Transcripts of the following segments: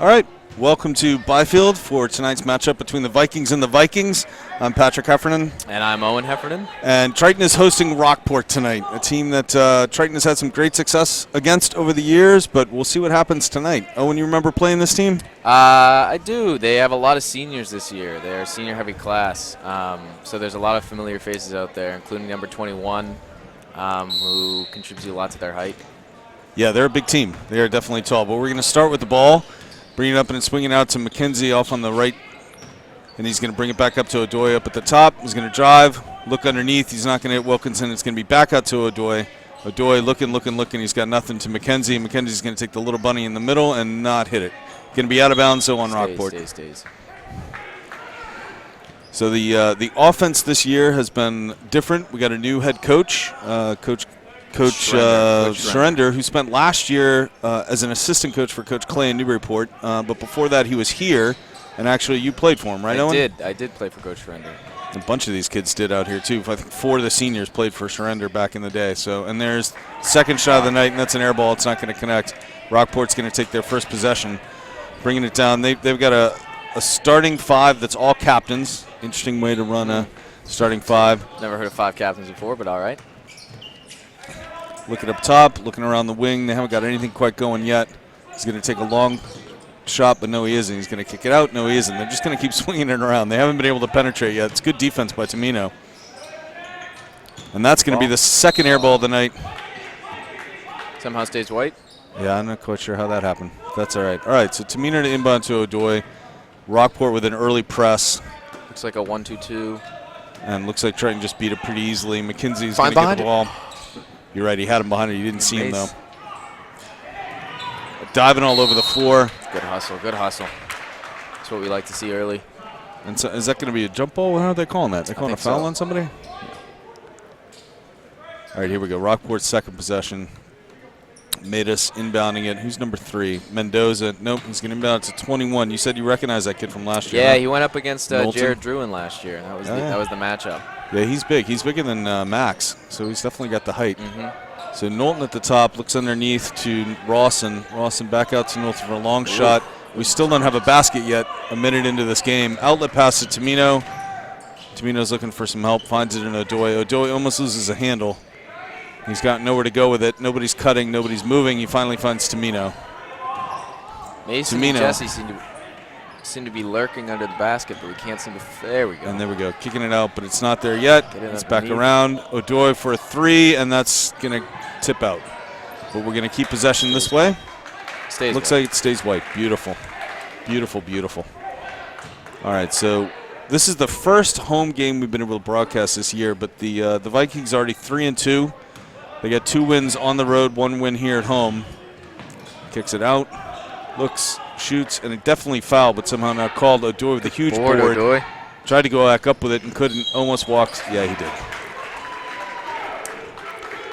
All right, welcome to Byfield for tonight's matchup between the Vikings and the Vikings. I'm Patrick Heffernan. And I'm Owen Heffernan. And Triton is hosting Rockport tonight, a team that Triton has had some great success against over the years, but we'll see what happens tonight. Owen, you remember playing this team? I do. They have a lot of seniors this year. They're a senior-heavy class, so there's a lot of familiar faces out there, including number 21, who contributes a lot to their height. Yeah, they're a big team. They are definitely tall, but we're going to start with the ball. Bring it up and swing it out to McKenzie off on the right. And he's going to bring it back up to O'Doy up at the top. He's going to drive, look underneath. He's not going to hit Wilkinson. It's going to be back out to O'Doy. O'Doy looking. He's got nothing to McKenzie. McKenzie's going to take the little bunny in the middle and not hit it. Going to be out of bounds, so on Rockport. Stays. So the offense this year has been different. We got a new head coach, Coach Surrender, who spent last year as an assistant coach for Coach Clay in Newburyport. But before that, he was here, and actually you played for him, right, Owen? I did play for Coach Surrender. A bunch of these kids did out here, too. I think 4 of the seniors played for Surrender back in the day. So, and there's second shot of the night, and that's an air ball. It's not going to connect. Rockport's going to take their first possession, bringing it down. They've got a starting 5 that's all captains. Interesting way to run a starting 5. Never heard of 5 captains before, but all right. Looking up top, looking around the wing. They haven't got anything quite going yet. He's going to take a long shot, but no, he isn't. He's going to kick it out. No, he isn't. They're just going to keep swinging it around. They haven't been able to penetrate yet. It's good defense by Tamino. And that's going to be the second air ball of the night. Somehow stays white. Yeah, I'm not quite sure how that happened. That's all right. All right, so Tamino to inbound to O'Doy. Rockport with an early press. Looks like a 1-2-2. And looks like Triton just beat it pretty easily. McKenzie's going to get the ball. You're right, he had him behind it. You didn't see him, though. Diving all over the floor. Good hustle. That's what we like to see early. And so is that going to be a jump ball? How are they calling that? They're calling a foul on somebody? All right, here we go. Rockport's second possession. Matus inbounding it. Who's number 3? Mendoza. Nope, he's going to inbound to 21. You said you recognize that kid from last year. Yeah, huh? he went up against Jared Druin last year. That was the matchup. Yeah, he's big. He's bigger than Max, so he's definitely got the height. So Knowlton at the top, looks underneath to Rawson. Rawson back out to Knowlton for a long shot. We still don't have a basket yet, a minute into this game. Outlet pass to Tamino. Tamino's looking for some help, finds it in O'Doy. O'Doy almost loses a handle. He's got nowhere to go with it. Nobody's cutting, nobody's moving. He finally finds Tamino. Mason and Jesse seem to be lurking under the basket, but we can't seem to. There we go. And there we go. Kicking it out, but it's not there yet. It's back around. O'Doy for a 3, and that's going to tip out. But we're going to keep possession this way. Looks like it stays white. Beautiful. Beautiful. All right, so this is the first home game we've been able to broadcast this year, but the Vikings are already 3-2. They got 2 wins on the road, 1 win here at home. Kicks it out. Looks, shoots, and it definitely fouled, but somehow not called. O'Doy with a huge board. O'Doy. Tried to go back up with it and couldn't. Almost walked. Yeah, he did.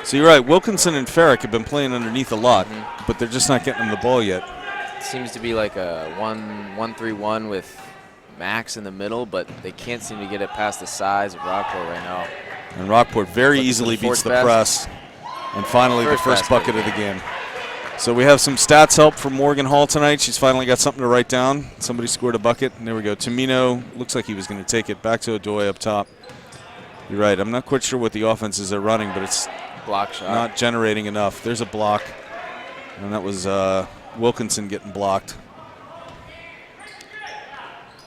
So you're right. Wilkinson and Farrick have been playing underneath a lot, but they're just not getting them the ball yet. It seems to be like a 1-3-1 with Max in the middle, but they can't seem to get it past the size of Rockport right now. And Rockport very easily beats the press. And finally, the first bucket of the game. So we have some stats help from Morgan Hall tonight. She's finally got something to write down. Somebody scored a bucket, and there we go. Tamino looks like he was going to take it back to O'Doy up top. You're right. I'm not quite sure what the offenses are running, but it's block shot. Not generating enough. There's a block, and that was Wilkinson getting blocked.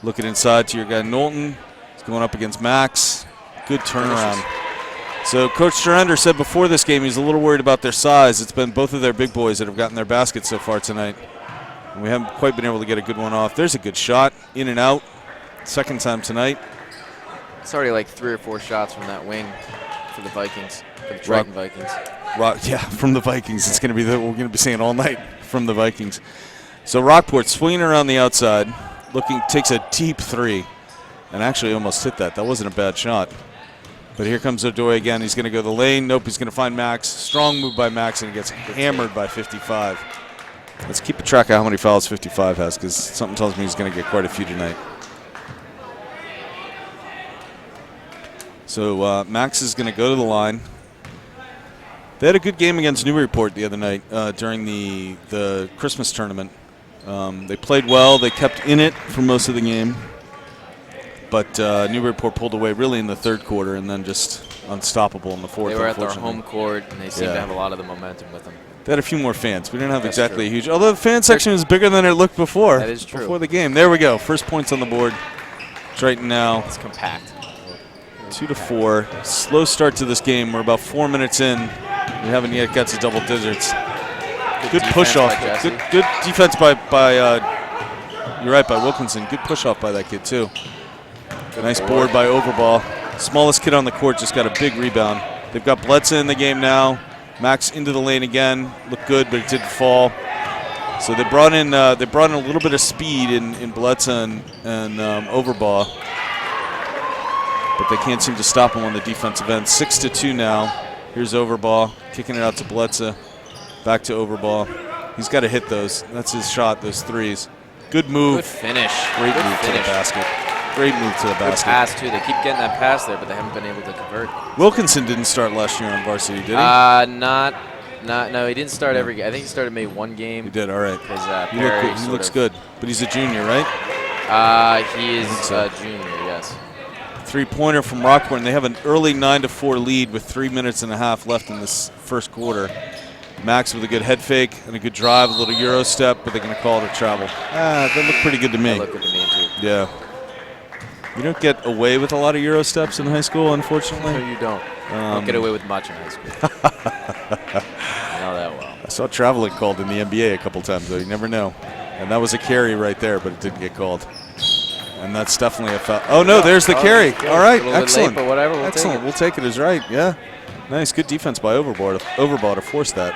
Looking inside to your guy Knowlton. He's going up against Max. Good turnaround. So Coach Surrender said before this game he's a little worried about their size. It's been both of their big boys that have gotten their baskets so far tonight. And we haven't quite been able to get a good one off. There's a good shot. In and out. Second time tonight. It's already like 3 or 4 shots from that wing for the Vikings, for the Triton Vikings. Yeah, from the Vikings. It's going to be what we're going to be saying all night from the Vikings. So Rockport swinging around the outside, takes a deep 3, and actually almost hit that. That wasn't a bad shot. But here comes O'Doy again. He's going to go the lane. Nope, he's going to find Max. Strong move by Max, and he gets hammered by 55. Let's keep a track of how many fouls 55 has, because something tells me he's going to get quite a few tonight. So Max is going to go to the line. They had a good game against Newburyport the other night during the Christmas tournament. They played well. They kept in it for most of the game. But Newburyport pulled away really in the third quarter and then just unstoppable in the fourth. They were at their home court, and they seemed to have a lot of the momentum with them. They had a few more fans. We didn't have exactly a huge, although the fan section was bigger than it looked before. That is true. Before the game. There we go. First points on the board. Triton now. It's compact. 2-4. Slow start to this game. We're about 4 minutes in. We haven't yet got to double digits. Good push off. Good defense by you're right, by Wilkinson. Good push off by that kid too. Nice board by Overball. Smallest kid on the court just got a big rebound. They've got Bledsoe in the game now. Max into the lane again. Looked good, but it didn't fall. So they brought in a little bit of speed in Bledsoe and Overball, but they can't seem to stop him on the defensive end. 6-2 now. Here's Overball kicking it out to Bledsoe. Back to Overball. He's got to hit those. That's his shot. Those threes. Good move. Good finish. Great move to the basket. Great move to the basket. Good pass, too. They keep getting that pass there, but they haven't been able to convert. Wilkinson didn't start last year on varsity, did he? No, he didn't start every game. I think he started maybe one game. He did, all right. Because he looks good, but he's a junior, right? He is a junior, yes. Three-pointer from Rockport, and they have an early 9-4 lead with 3 minutes and a half left in this first quarter. Max with a good head fake and a good drive, a little Euro step, but they're going to call it a travel. They look pretty good to me. They look good to me, too. Yeah. You don't get away with a lot of Euro steps in high school, unfortunately. No, you don't. You don't get away with much in high school. You know that well. I saw traveling called in the NBA a couple times, though. You never know. And that was a carry right there, but it didn't get called. And that's definitely a foul. Oh, no, there's the carry. All right, excellent. Late, but whatever, excellent. We'll take it as right, yeah. Nice, good defense by Overball to force that.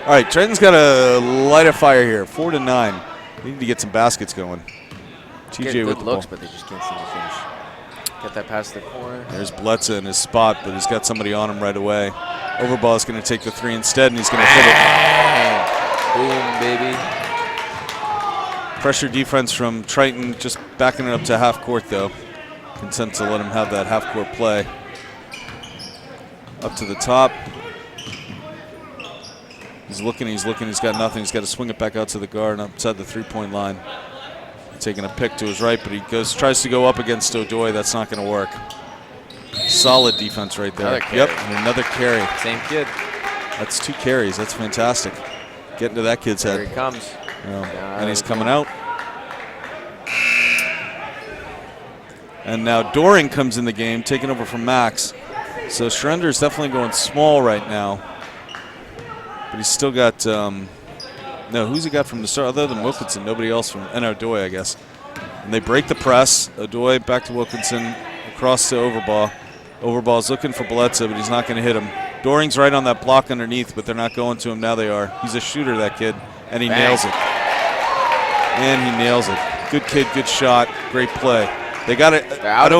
All right, Triton's got to light a fire here, 4-9. They need to get some baskets going. TJ with the looks, ball. but they just can't seem to finish. Get that past the corner. There's Bledsoe in his spot, but he's got somebody on him right away. Overball is going to take the three instead, and he's going to hit it. Boom, baby. Pressure defense from Triton, just backing it up to half court, though. Consent to let him have that half court play. Up to the top. He's looking, he's got nothing. He's got to swing it back out to the guard and outside the three-point line. Taking a pick to his right, but he tries to go up against O'Doy. That's not going to work. Solid defense right there. Another carry. Yep, and another carry. Same kid. That's 2 carries. That's fantastic. Getting to that kid's head. Here he comes. And he's coming out. And now Doring comes in the game, taking over from Max. So Schrender's definitely going small right now. But he's still got, no, who's he got from the start other than Wilkinson? Nobody else from, and O'Doy, I guess. And they break the press. O'Doy back to Wilkinson, across to Overball. Overball's looking for Bledsoe, but he's not going to hit him. Doring's right on that block underneath, but they're not going to him. Now they are. He's a shooter, that kid, and he nails it. And he nails it. Good kid, good shot, great play. They got it.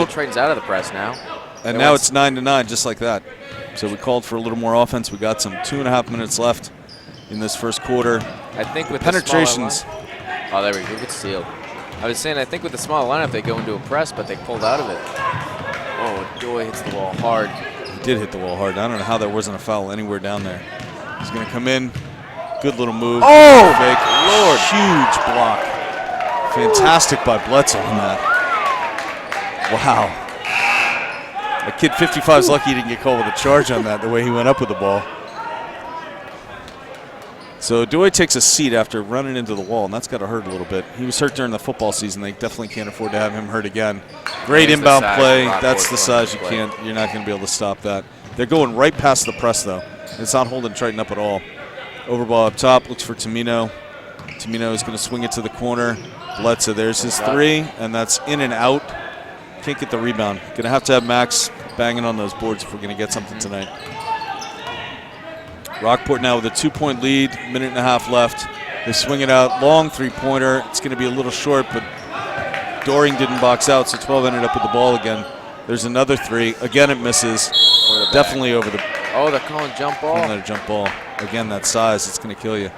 Triton's out of the press now. And now it's 9-9, just like that. So we called for a little more offense. We got some 2.5 minutes left in this first quarter. I think with penetrations. Oh, there we go. Good steal. I was saying, I think with the small lineup, they go into a press, but they pulled out of it. Oh, Doy hits the wall hard. He did hit the wall hard. I don't know how there wasn't a foul anywhere down there. He's going to come in. Good little move. Oh, fake. Lord. Huge block. Fantastic by Bledsoe on that. Wow. That kid 55 is lucky he didn't get called with a charge on that, the way he went up with the ball. So Doy takes a seat after running into the wall, and that's got to hurt a little bit. He was hurt during the football season. They definitely can't afford to have him hurt again. Great inbound play. That's the size you're not going to be able to stop that. They're going right past the press, though. It's not holding Triton up at all. Overball up top, looks for Tamino. Tamino is going to swing it to the corner. Bledsoe, there's his three, and that's in and out. Can't get the rebound. Going to have Max banging on those boards if we're going to get something tonight. Rockport now with a 2-point lead, minute and a half left. They swing it out, long three-pointer. It's going to be a little short, but Doring didn't box out, so 12 ended up with the ball again. There's another three. Again, it misses. Definitely over the. Oh, they're calling jump ball. Another jump ball. Again, that size, it's going to kill you.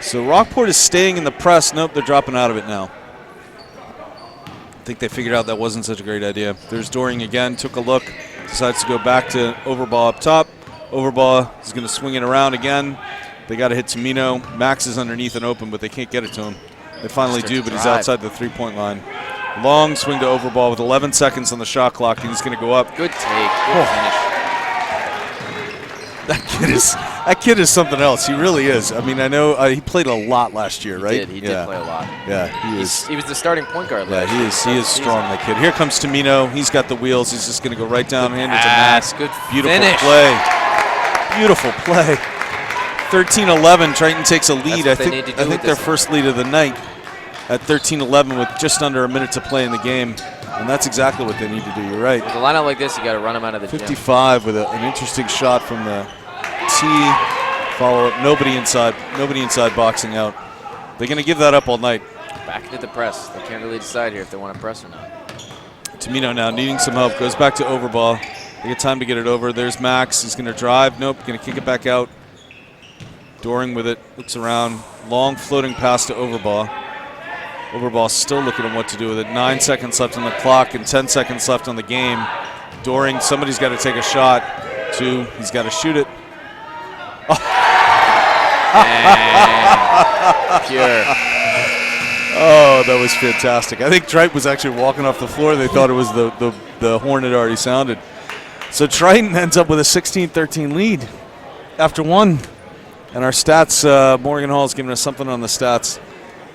So Rockport is staying in the press. Nope, they're dropping out of it now. I think they figured out that wasn't such a great idea. There's Doring again, took a look, decides to go back to Overball up top. Overball is going to swing it around again. They got to hit Tamino. Max is underneath and open, but they can't get it to him. They finally do, but he's outside the three-point line. Long swing to Overball with 11 seconds on the shot clock, and he's going to go up. Good take. Good finish. That kid is something else. He really is. I mean, I know he played a lot last year, right? He did play a lot. Yeah, he was the starting point guard last year. He is strong, that kid. Here comes Tamino. He's got the wheels. He's just going to go right down and hand it to Max. Good Beautiful finish. play. Beautiful play. 13-11. Triton takes a lead. I think their first lead of the night at 13-11 with just under a minute to play in the game. And that's exactly what they need to do. You're right. With a lineup like this, you got to run them out of the 55 gym. with an interesting shot from the tee. Follow up. Nobody inside boxing out. They're going to give that up all night. Back into the press. They can't really decide here if they want to press or not. Tamino now needing some help. Goes back to Overball. They get time to get it over. There's Max. He's going to drive. Nope. Going to kick it back out. Doring with it. Looks around. Long floating pass to Overball. Overball still looking at what to do with it. 9 seconds left on the clock and 10 seconds left on the game. Doring, somebody's got to take a shot. 2, he's got to shoot it. Oh. Pure. Oh, that was fantastic. I think Triton was actually walking off the floor. They thought it was the horn had already sounded. So Triton ends up with a 16-13 lead after 1. And our stats, Morgan Hall's giving us something on the stats.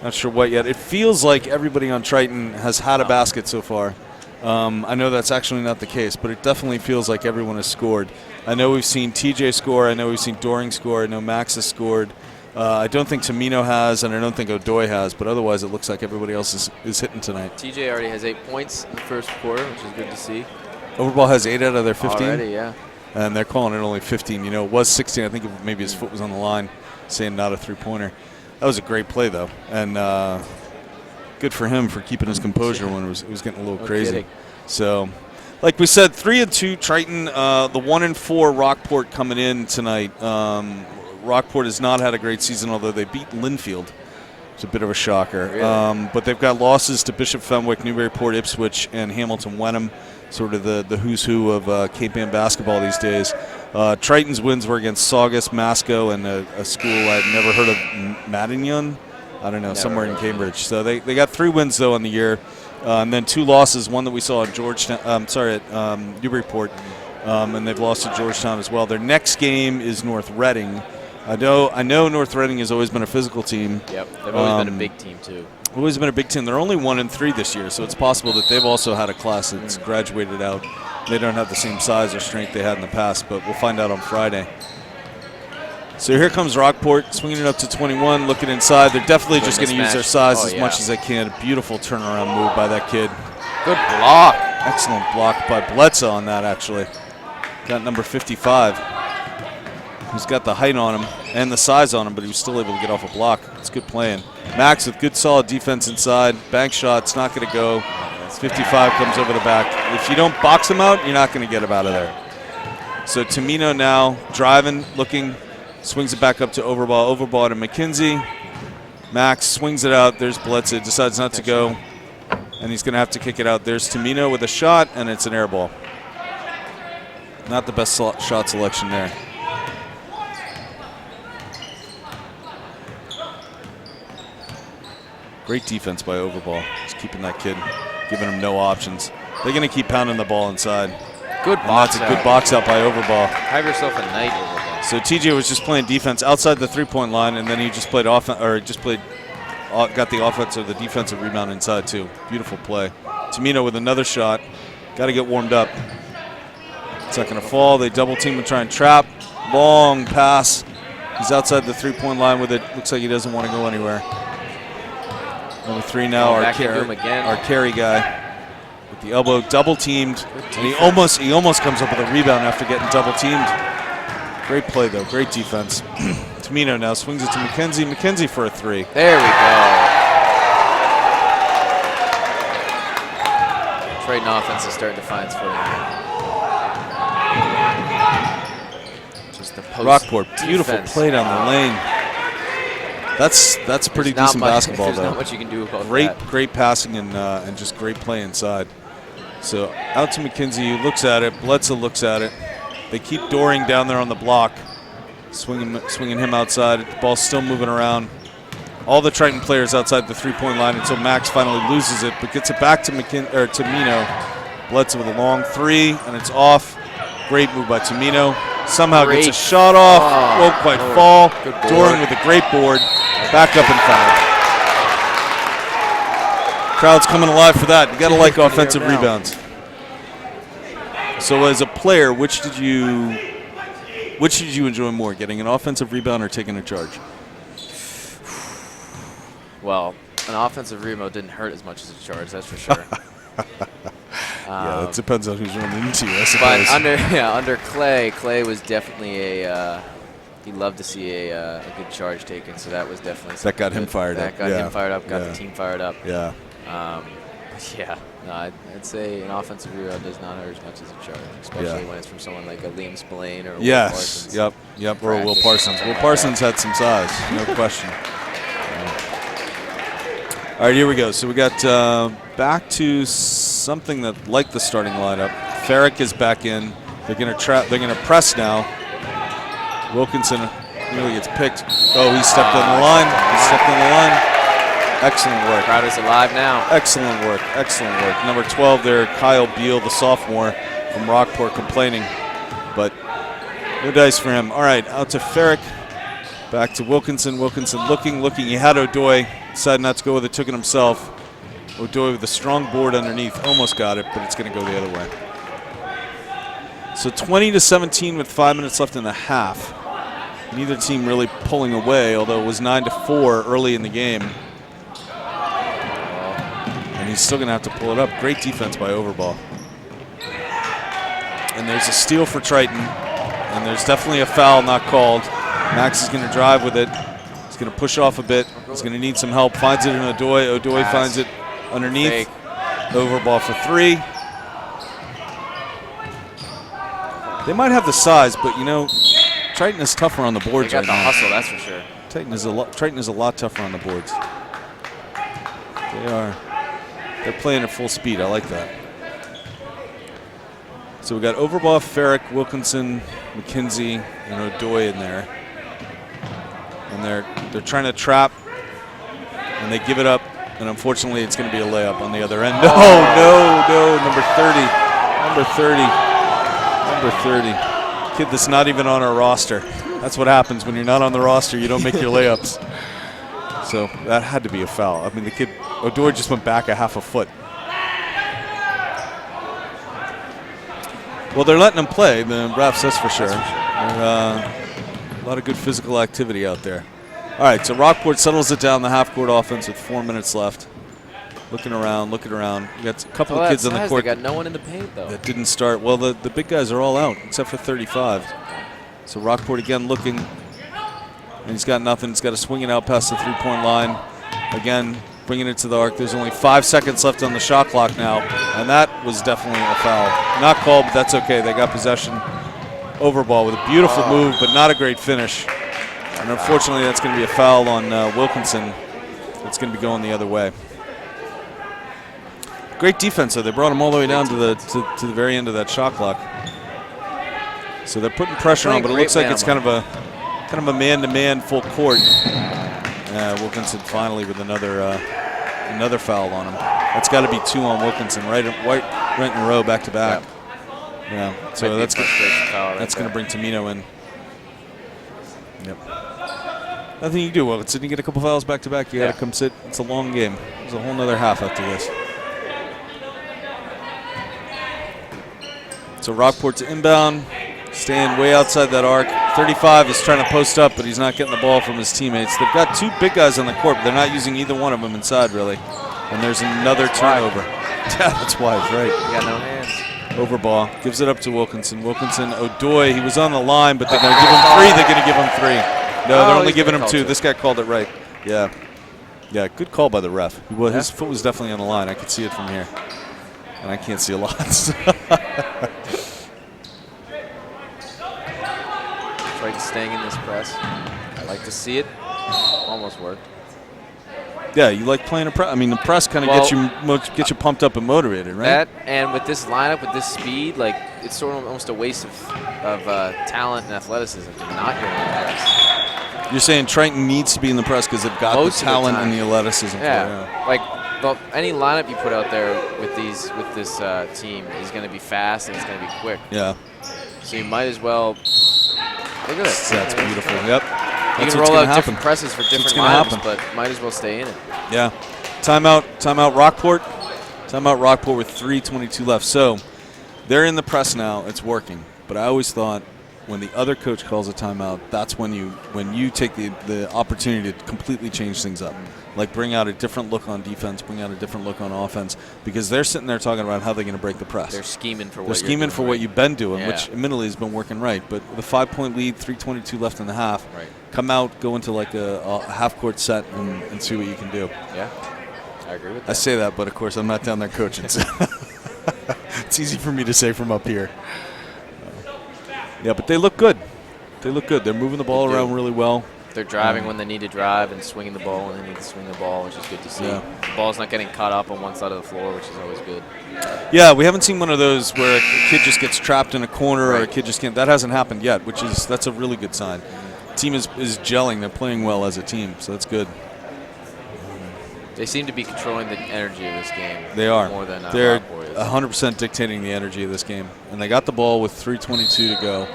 Not sure what yet. It feels like everybody on Triton has had a basket so far. I know that's actually not the case, but it definitely feels like everyone has scored. I know we've seen TJ score. I know we've seen Doring score. I know Max has scored. I don't think Tamino has, and I don't think O'Doy has, but otherwise it looks like everybody else is hitting tonight. TJ already has 8 points in the first quarter, which is good to see. Overball has 8 out of their 15. Already, yeah. And they're calling it only 15. You know, it was 16. I think maybe his foot was on the line, saying not a three-pointer. That was a great play, though, and good for him for keeping his composure when it was getting a little crazy. Kidding. So, like we said, 3-2 Triton. The 1-4 Rockport coming in tonight. Rockport has not had a great season, although they beat Linfield. It's a bit of a shocker. Really? But they've got losses to Bishop Fenwick, Newburyport, Ipswich, and Hamilton Wenham, sort of the who's who of Cape Ann basketball these days. Triton's wins were against Saugus, Masco, and a school I'd never heard of, Matignon. I don't know, somewhere in Cambridge. So they got 3 wins, though, on the year. And then 2 losses, one that we saw at at Newburyport, and they've lost to Georgetown as well. Their next game is North Reading. I know North Reading has always been a physical team. Yep, they've always been a big team, too. Always been a big team. They're only 1-3 this year, so it's possible that they've also had a class that's graduated out. They don't have the same size or strength they had in the past, but we'll find out on Friday. So here comes Rockport, swinging it up to 21, looking inside. They're definitely just going to use their size as much as they can. A beautiful turnaround move by that kid. Good block. Excellent block by Bledsoe on that, actually. Got number 55. Who's got the height on him and the size on him, but he was still able to get off a block. It's good playing. Max with good, solid defense inside. Bank shot's not going to go. 55 comes over the back. If you don't box him out, you're not going to get him out of there. So Tamino now driving, looking, swings it back up to Overball. Overball to McKenzie. Max swings it out. There's Bledsoe. Decides not to go, and he's going to have to kick it out. There's Tamino with a shot, and it's an air ball. Not the best shot selection there. Great defense by Overball. Just keeping that kid, giving him no options. They're going to keep pounding the ball inside. Good box out. That's a good box out by Overball. Have yourself a night, Overball. So TJ was just playing defense outside the three-point line, and then he just played got the offense or the defensive rebound inside too. Beautiful play. Tamino with another shot. Got to get warmed up. It's not going to fall. They double team and try and trap. Long pass. He's outside the three-point line with it. Looks like he doesn't want to go anywhere. Number 3 now, our carry guy with the elbow, double teamed, and he almost comes up with a rebound after getting double teamed. Great play though, great defense. Tamino now swings it to McKenzie. McKenzie for a 3. There we go. Triton offense is starting to find its footing. Just the post Rockport, beautiful defense. play down the lane. That's pretty decent basketball, there's though. Not much you can do about that. Great passing and just great play inside. So out to McKenzie, who looks at it. Bledsoe looks at it. They keep Doring down there on the block, swinging him outside. The ball's still moving around. All the Triton players outside the three-point line until Max finally loses it, but gets it back to Mino. Bledsoe with a long three, and it's off. Great move by Tamino. Somehow gets a shot off. Won't quite fall. Doring with a great board. Back up and foul. Crowd's coming alive for that. You got to like offensive rebounds. So as a player, which did you enjoy more, getting an offensive rebound or taking a charge? Well, an offensive rebound didn't hurt as much as a charge, that's for sure. Yeah, it depends on who's running into you, I suppose. But under Clay was definitely he loved to see a good charge taken, so that was definitely that got him fired up. That got him fired up, got the team fired up. Yeah. No, I'd say an offensive rebound does not hurt as much as a charge, especially when it's from someone like a Liam Spillane or Will Parsons. Yep, or Will Parsons. Will Parsons had some size, no question. All right, here we go. So we got back to something that like the starting lineup. Farrick is back in. They're going to press now. Wilkinson nearly gets picked. Oh, he stepped on the line. Excellent work. Crowd is alive now. Excellent work. Number 12 there, Kyle Beal, the sophomore from Rockport, complaining, but no dice for him. All right, out to Farrick. Back to Wilkinson. Wilkinson looking. He had O'Doy. Decided not to go with it. Took it himself. O'Doy with a strong board underneath. Almost got it, but it's going to go the other way. So 20-17 with 5 minutes left in the half. Neither team really pulling away, although it was 9-4 early in the game. And he's still going to have to pull it up. Great defense by Overball. And there's a steal for Triton. And there's definitely a foul not called. Max is going to drive with it. He's going to push off a bit. He's going to need some help. Finds it in O'Doy. O'Doy finds it underneath. Overball for three. They might have the size, but you know, Triton is tougher on the boards right now. They got the hustle, that's for sure. Triton is a lot tougher on the boards. They're playing at full speed. I like that. So we got Overball, Farrick, Wilkinson, McKenzie, and O'Doy in there. And they're trying to trap, and they give it up, and unfortunately it's going to be a layup on the other end. No, number 30. Kid that's not even on our roster. That's what happens when you're not on the roster. You don't make your layups. So that had to be a foul. I mean, the kid, O'Doy just went back a half a foot. Well, they're letting him play, the refs, that's for sure. A lot of good physical activity out there. All right, so Rockport settles it down the half-court offense with 4 minutes left. Looking around. We got a couple of kids on the court. They got no one in the paint, though. That didn't start. Well, the big guys are all out, except for 35. So Rockport again looking, and he's got nothing. He's got to swing it out past the three-point line. Again, bringing it to the arc. There's only 5 seconds left on the shot clock now, and that was definitely a foul. Not called, but that's okay. They got possession. Overball with a beautiful move, but not a great finish. And unfortunately, that's going to be a foul on Wilkinson. It's going to be going the other way. Great defense, though. They brought him all the way down to the very end of that shot clock. So they're putting pressure on, but it looks like it's kind of a man-to-man full court. Wilkinson finally with another foul on him. That's got to be 2 on Wilkinson, right in a row, back to back. Yeah. So that's going to bring Tamino in. Yep. Nothing you can do, Wilkinson. You get a couple fouls back to back, you got to come sit. It's a long game. There's a whole nother half after this. So Rockport to inbound, staying way outside that arc. 35 is trying to post up, but he's not getting the ball from his teammates. They've got 2 big guys on the court, but they're not using either one of them inside, really. And there's another turnover. Yeah, that's wise, right. You got no hands. Overball, gives it up to Wilkinson. Wilkinson, O'Doy, he was on the line, but they're going to give him 3. They're going to give him 3. No, they're only giving him 2. This guy called it right. Yeah. Yeah, good call by the ref. His foot was definitely on the line. I could see it from here. And I can't see a lot. Triton staying in this press. I like to see it. Almost worked. Yeah, you like playing a press. I mean, the press kind of gets you pumped up and motivated, right? That, and with this lineup, with this speed, like it's sort of almost a waste of talent and athleticism to not go in the press. You're saying Triton needs to be in the press because they've got the talent and the athleticism. Yeah, like any lineup you put out there with this team is going to be fast and it's going to be quick. Yeah. So you might as well. Look at it. That's beautiful. Yep. You can roll out different presses for different lineups, but might as well stay in it. Yeah. Timeout Rockport. Timeout Rockport with 3:22 left. So they're in the press now. It's working. But I always thought when the other coach calls a timeout, that's when you take the opportunity to completely change things up. Like bring out a different look on defense, bring out a different look on offense, because they're sitting there talking about how they're going to break the press. They're scheming for what you've been doing, which admittedly has been working right. But the 5-point lead, 3:22 left in the half. Right. Come out, go into like a half-court set and see what you can do. Yeah, I agree with that. I say that, but of course I'm not down there coaching. So it's easy for me to say from up here. Yeah, but they look good. They're moving the ball around really well. They're driving when they need to drive and swinging the ball when they need to swing the ball, which is good to see. Yeah. The ball's not getting caught up on one side of the floor, which is always good. Yeah, we haven't seen one of those where a kid just gets trapped in a corner or a kid just can't. That hasn't happened yet, that's a really good sign. The team is gelling. They're playing well as a team, so that's good. They seem to be controlling the energy of this game. They are. More than they're Rockport is. 100% dictating the energy of this game. And they got the ball with 3:22 to go.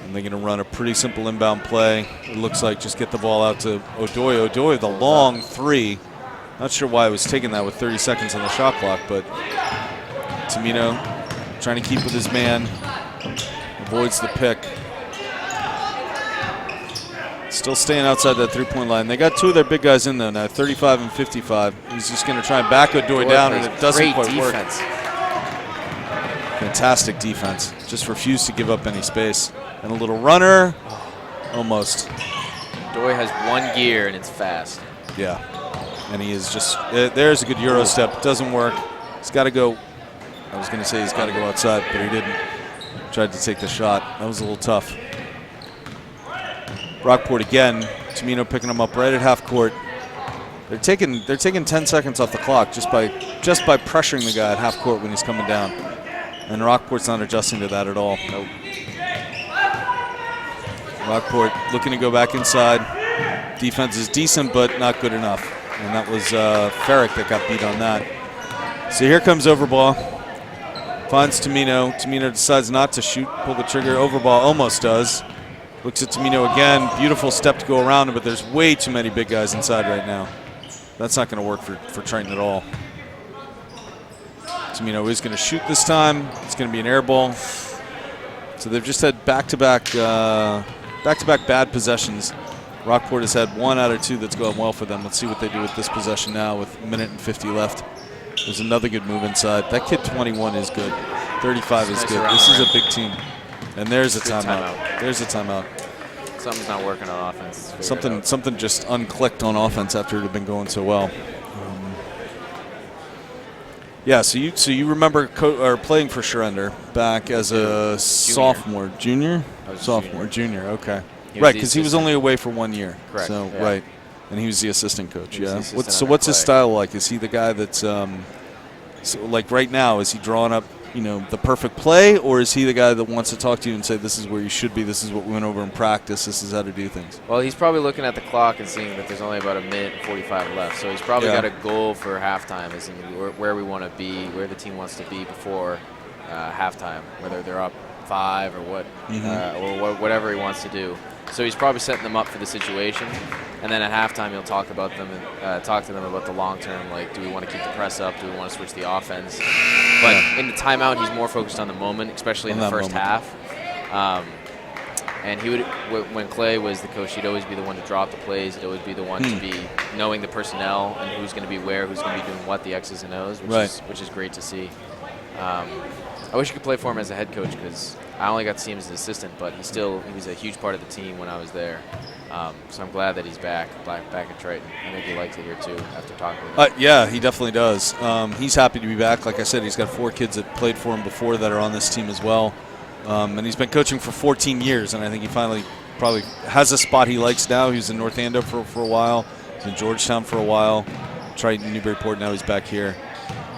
And they're going to run a pretty simple inbound play. It looks like just get the ball out to O'Doy. O'Doy, the long three. Not sure why I was taking that with 30 seconds on the shot clock, but Tamino trying to keep with his man. Avoids the pick. Still staying outside that three-point line. They got two of their big guys in, though, now, 35 and 55. He's just going to try and back O'Doy down, and it doesn't quite work. Fantastic defense. Just refused to give up any space. And a little runner. Almost. O'Doy has one gear, and it's fast. Yeah. And he is just, there's a good Euro step. Doesn't work. He's got to go. I was going to say he's got to go outside, but he didn't. Tried to take the shot. That was a little tough. Rockport again. Tamino picking him up right at half court. They're taking 10 seconds off the clock just by pressuring the guy at half court when he's coming down. And Rockport's not adjusting to that at all. Nope. Rockport looking to go back inside. Defense is decent, but not good enough. And that was Ferrick that got beat on that. So here comes Overball. Finds Tamino. Tamino decides not to shoot, pull the trigger. Overball almost does. Looks at Tamino again. Beautiful step to go around him, but there's way too many big guys inside right now. That's not going to work for Triton at all. Tamino is going to shoot this time. It's going to be an air ball. So they've just had back-to-back bad possessions. Rockport has had 1 out of 2 that's going well for them. Let's see what they do with this possession now with 1:50 left. There's another good move inside. That kid 21 is good. 35 is good. This is a big team. And there's a timeout. There's a timeout. Something's not working on offense. Something just unclicked on offense after it had been going so well. Yeah, so you remember playing for Schurender back as a sophomore, junior? Sophomore, junior. Okay. Right, because he was only away for 1 year. Correct. So yeah. Right, and he was the assistant coach. Yeah. Assistant What's his style like? Is he the guy that's like right now? Is he drawing up the perfect play, or is he the guy that wants to talk to you and say this is where you should be? This is what we went over in practice. This is how to do things. Well, he's probably looking at the clock and seeing that there's only about 1:45 left. So he's probably got a goal for halftime, as in where we want to be, where the team wants to be before halftime, whether they're up 5 or what, or whatever he wants to do. So he's probably setting them up for the situation, and then at halftime he'll talk to them about the long term. Like, do we want to keep the press up? Do we want to switch the offense? But in the timeout, he's more focused on the moment, especially in the first half. And he would, when Clay was the coach, he'd always be the one to drop the plays. He'd always be the one to be knowing the personnel and who's going to be where, who's going to be doing what, the X's and O's, which is great to see. I wish I could play for him as a head coach because I only got to see him as an assistant, but he was a huge part of the team when I was there. So I'm glad that he's back at Triton. I think he likes it here too after talking with him. Yeah, he definitely does. He's happy to be back. Like I said, he's got 4 kids that played for him before that are on this team as well. And he's been coaching for 14 years, and I think he finally probably has a spot he likes now. He was in North Andover for a while. He's in Georgetown for a while. Triton, Newburyport, now he's back here.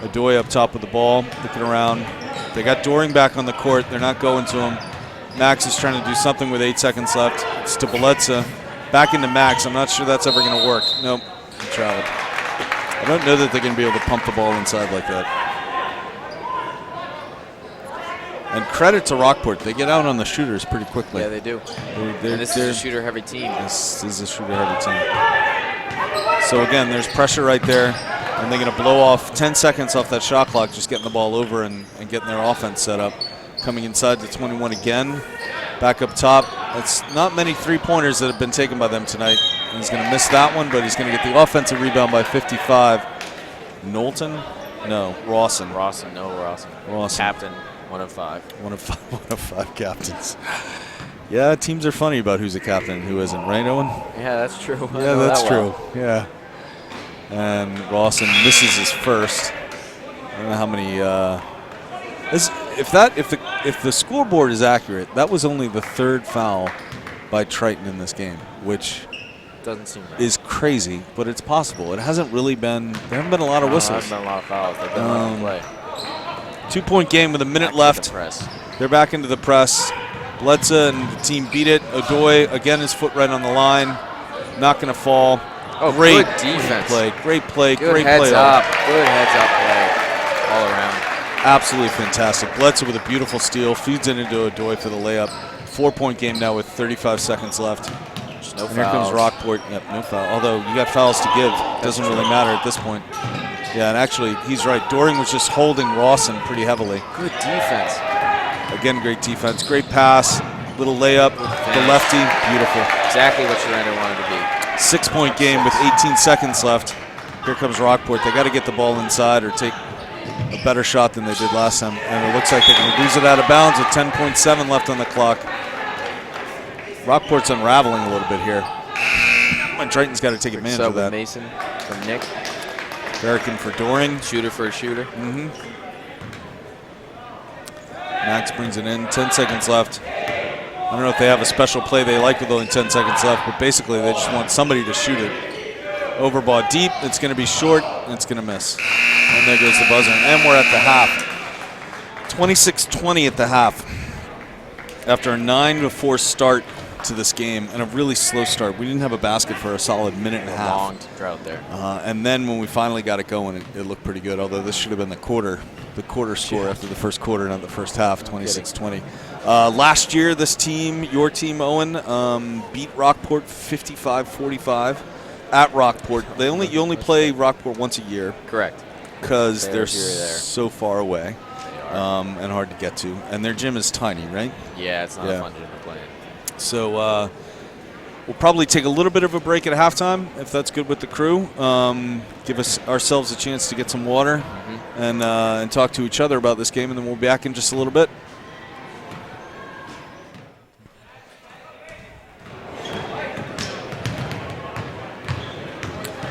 Odoye up top with the ball, looking around. They got Doring back on the court. They're not going to him. Max is trying to do something with 8 seconds left. It's to Bielitsa. Back into Max. I'm not sure that's ever going to work. Nope, he traveled. I don't know that they're going to be able to pump the ball inside like that. And credit to Rockport. They get out on the shooters pretty quickly. Yeah, they do. And this is a shooter-heavy team. This is a shooter-heavy team. So, again, there's pressure right there. And they're going to blow off 10 seconds off that shot clock, just getting the ball over and getting their offense set up. Coming inside to 21 again. Back up top. It's not many three-pointers that have been taken by them tonight. And he's going to miss that one, but he's going to get the offensive rebound by 55. Knowlton? No, Rawson. Rawson. Captain, 1 of 5. One of five captains. Yeah, teams are funny about who's a captain and who isn't, right, Owen? Yeah, that's true. Yeah, that's true. Yeah. And Rawson misses his first. I don't know how many. If the scoreboard is accurate, that was only the 3rd foul by Triton in this game, which doesn't seem right. Is crazy, but it's possible. It hasn't really been. There haven't been a lot of whistles. There haven't been a lot of fouls. They've been a lot of play. 2-point game with a minute left. They're back into the press. Bielitsa and the team beat it. Odoye again, his foot right on the line. Not going to fall. Oh, great good defense. Great play. Good great heads play. Up. Good heads up play all around. Absolutely fantastic. Bielitsa with a beautiful steal. Feeds it into Odoye for the layup. 4-point game now with 35 seconds left. No and here comes Rockport. Yep, no foul. Although you got fouls to give. Doesn't really matter at this point. Yeah, and actually, he's right. Doring was just holding Rawson pretty heavily. Good defense. Again, great defense. Great pass. Little layup with the lefty. Beautiful. Exactly what Surrender wanted to be. 6-point game with 18 seconds left. Here comes Rockport. They got to get the ball inside or take a better shot than they did last time. And it looks like they're going to lose it out of bounds with 10.7 left on the clock. Rockport's unraveling a little bit here. And Triton's got to take advantage of that. Mason from Nick. Barrican for Doring. Shooter for a shooter. Max brings it in. 10 seconds left. I don't know if they have a special play they like with only 10 seconds left, but basically they just want somebody to shoot it. Overball deep. It's going to be short, and it's going to miss. And there goes the buzzer. And we're at the half. 26-20 at the half. After a 9-4 start to this game and a really slow start. We didn't have a basket for a solid minute and a half. Long drought there. And then when we finally got it going, it looked pretty good, although this should have been the quarter score after the first quarter, not the first half, 26-20. Last year, this team, your team, Owen, beat Rockport 55-45 at Rockport. You only play Rockport once a year. Correct. Because they're so far away and hard to get to. And their gym is tiny, right? Yeah, it's not a fun gym to play in. So we'll probably take a little bit of a break at halftime, if that's good with the crew. Give ourselves a chance to get some water and talk to each other about this game, and then we'll be back in just a little bit.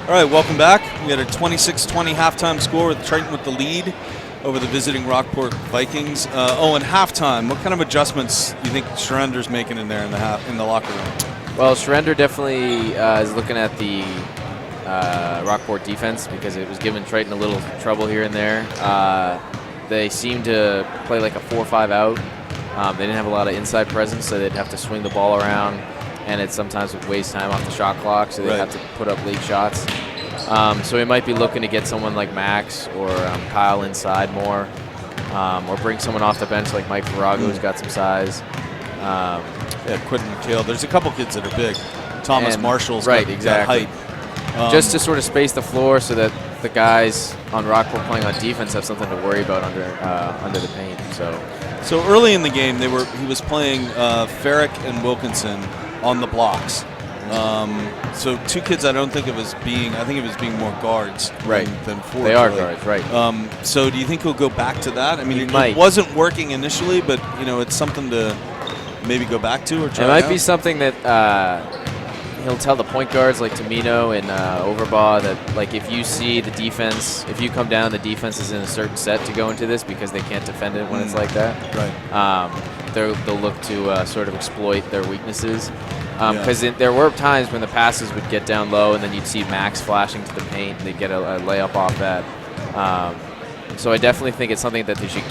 All right, welcome back. We had a 26-20 halftime score with Triton with the lead over the visiting Rockport Vikings. In halftime, what kind of adjustments do you think Surrender's making in there in the locker room? Well, Surrender definitely is looking at the Rockport defense because it was giving Triton a little trouble here and there. They seemed to play like a 4-5 out. They didn't have a lot of inside presence, so they'd have to swing the ball around, and it sometimes would waste time off the shot clock, so they'd have to put up late shots. So we might be looking to get someone like Max or Kyle inside more, or bring someone off the bench like Mike Virago, who's got some size. Quentin McHale. There's a couple kids that are big. Thomas Marshall's got height. Just to sort of space the floor so that the guys on Rockport playing on defense have something to worry about under the paint. So early in the game, he was playing Farrick and Wilkinson on the blocks. So two kids I don't think of as being, I think of as being more guards than forwards. They are guards, right. So do you think he'll go back to that? I mean, it wasn't working initially, but it's something to maybe go back to or try. It might be something that he'll tell the point guards like Tamino and Overbaugh that like if you see the defense, if you come down, the defense is in a certain set to go into this because they can't defend it when it's like that. Right. They'll look to sort of exploit their weaknesses. Because there were times when the passes would get down low, and then you'd see Max flashing to the paint, and they'd get a layup off that. So I definitely think it's something that they should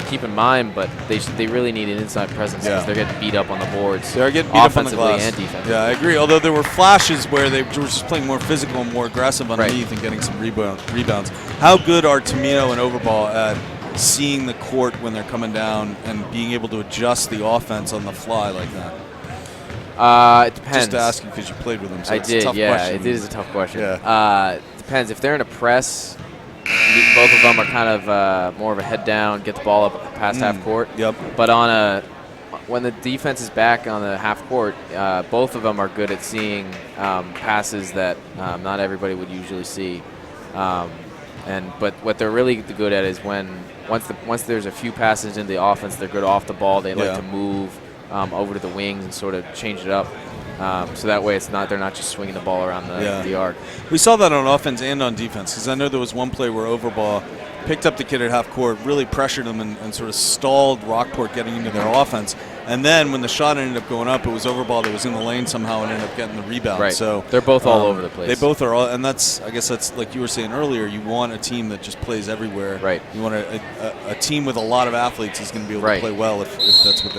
keep in mind, but they really need an inside presence because they're getting beat up on the boards. They're getting beat up on the glass. And defensively. Yeah, I agree. Although there were flashes where they were just playing more physical and more aggressive underneath and getting some rebounds. How good are Tamino and Overball at seeing the court when they're coming down and being able to adjust the offense on the fly like that? It depends. Just to ask you because you played with them. So I it's did, a tough question. It is a tough question. Yeah. It depends. If they're in a press, both of them are kind of more of a head down, get the ball up past half court. Yep. But when the defense is back on the half court, both of them are good at seeing passes that not everybody would usually see. But what they're really good at is once there's a few passes in the offense, they're good off the ball. They like to move over to the wings and sort of change it up. So that way they're not just swinging the ball around the arc. We saw that on offense and on defense because I know there was one play where Overball picked up the kid at half court, really pressured him and sort of stalled Rockport getting into their offense. And then when the shot ended up going up, it was Overball that was in the lane somehow and ended up getting the rebound. Right. So they're both all over the place. They both are, and I guess that's like you were saying earlier. You want a team that just plays everywhere. Right. You want a team with a lot of athletes is going to be able to play well if that's what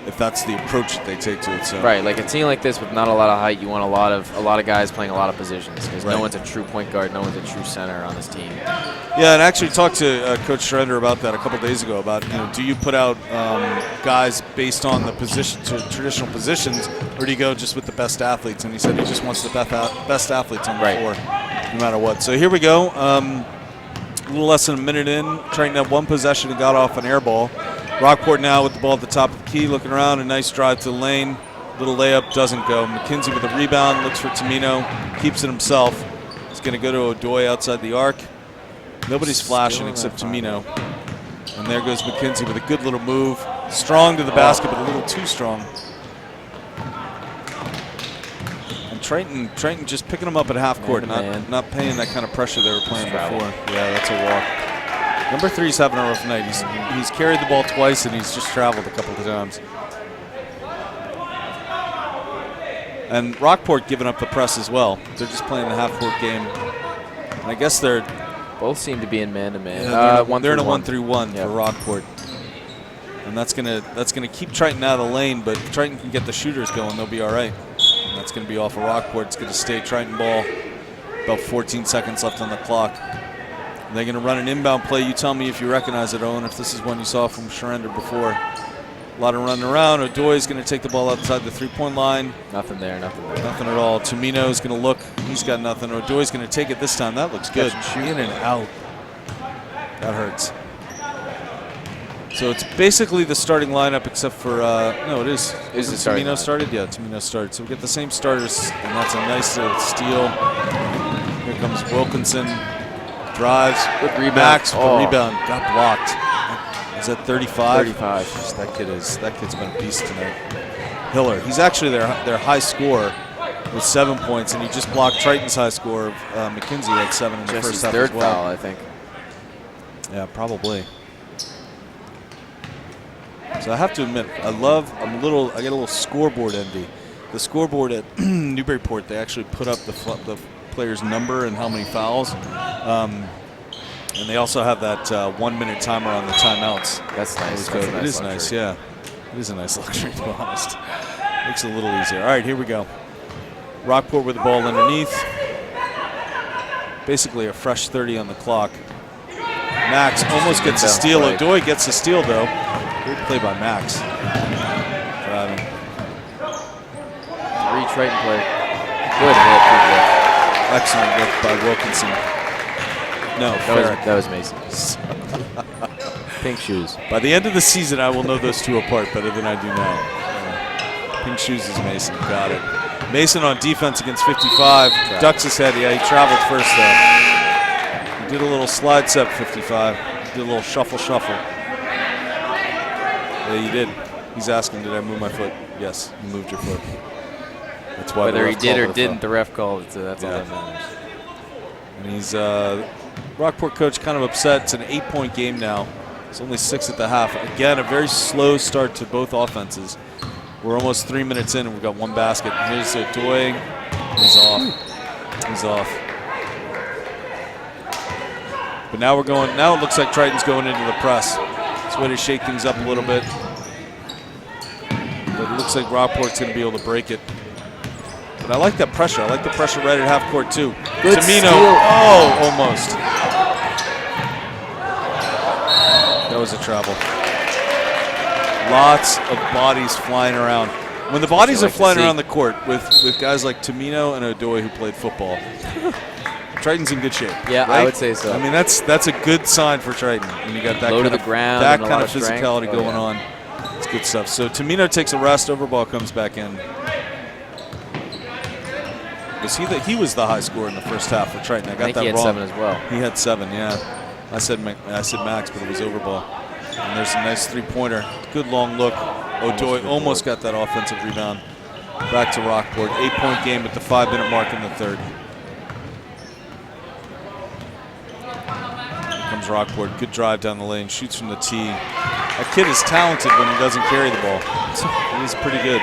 if that's the approach that they take to it. So. Right, like a team like this with not a lot of height, you want a lot of guys playing a lot of positions because no one's a true point guard, no one's a true center on this team. Yeah, and I actually talked to Coach Schroeder about that a couple days ago. About do you put out guys based on the traditional positions, or do you go just with the best athletes? And he said he just wants the best athletes on the floor, no matter what. So here we go. A little less than a minute in, Triton had one possession and got off an air ball. Rockport now with the ball at the top of the key, looking around, a nice drive to the lane. Little layup, doesn't go. McKenzie with a rebound, looks for Tamino, keeps it himself. He's going to go to O'Doy outside the arc. Nobody's flashing except Tamino. And there goes McKenzie with a good little move. Strong to the basket, but a little too strong. And Triton just picking them up at half court, not paying that kind of pressure they were playing before. Yeah, that's a walk. Number 3's having a rough night. He's carried the ball twice, and he's just traveled a couple of times. And Rockport giving up the press as well. They're just playing the half-court game. And I guess they're both seem to be in man-to-man. Yeah, they're in a 1-3-1 for Rockport. And that's gonna keep Triton out of the lane, but if Triton can get the shooters going, they'll be all right. And that's gonna be off of Rockport. It's gonna stay Triton ball. About 14 seconds left on the clock. They're going to run an inbound play. You tell me if you recognize it, Owen, if this is one you saw from Schroeder before. A lot of running around. O'Doy's going to take the ball outside the three-point line. Nothing there. Nothing at all. Tamino's going to look. He's got nothing. O'Doy's going to take it this time. That looks good. In and out. That hurts. So it's basically the starting lineup except for, no, it is. Is it Tamino started? Yeah, Tamino started. So we get the same starters, and that's a nice little steal. Here comes Wilkinson. Drives, good rebound. Max with the rebound, got blocked. Is that 35? 35. That kid's been a beast tonight. Hiller, he's actually their high scorer with 7 points, and he just blocked Triton's high score of McKenzie at 7 in the first half as well. Third foul, I think. Yeah, probably. So I have to admit, I get a little scoreboard envy. The scoreboard at Newburyport, they actually put up the player's number and how many fouls. And they also have that 1 minute timer on the timeouts. That's nice. It is nice, yeah. It is a nice luxury, to be honest. Makes it a little easier. All right, here we go. Rockport with the ball underneath. Basically a fresh 30 on the clock. Max almost gets a steal. O'Doy gets a steal, though. Great play by Max. Driving. 3 Triton play. Good hit. Excellent work by Wilkinson. No, that was Mason. Pink shoes. By the end of the season, I will know those two apart better than I do now. Pink shoes is Mason. Got it. Mason on defense against 55. Ducks his head. Yeah, he traveled first, though. He did a little slide step, 55. He did a little shuffle. Yeah, you did. He's asking, did I move my foot? Yes, you moved your foot. That's why whether he did or didn't, the ref called it, so that's all that matters. And he's Rockport coach kind of upset. It's an 8-point game now. It's only 6 at the half. Again, a very slow start to both offenses. We're almost 3 minutes in, and we've got one basket. Here's O'Doy. He's off. He's off. But now we're going. Now it looks like Triton's going into the press. It's a way to shake things up a little bit. But it looks like Rockport's going to be able to break it. But I like that pressure. I like the pressure right at half court too. Good Tamino. steal. Oh, almost. That was a travel. Lots of bodies flying around. When the bodies are flying around the court with guys like Tamino and O'Doy who played football, Triton's in good shape. Yeah, right? I would say so. I mean, that's a good sign for Triton. When you got that Low kind to the ground, that and kind a of lot of physicality going on. It's good stuff. So Tamino takes a rest. Overball comes back in. He was the high scorer in the first half for Triton. I got that he had wrong. 7 as well. He had 7, yeah. I said Max, but it was Overball. And there's a nice three-pointer. Good long look. O'Doy almost got that offensive rebound. Back to Rockport. 8-point game with the 5-minute mark in the third. Here comes Rockport. Good drive down the lane. Shoots from the tee. That kid is talented when he doesn't carry the ball. He's pretty good.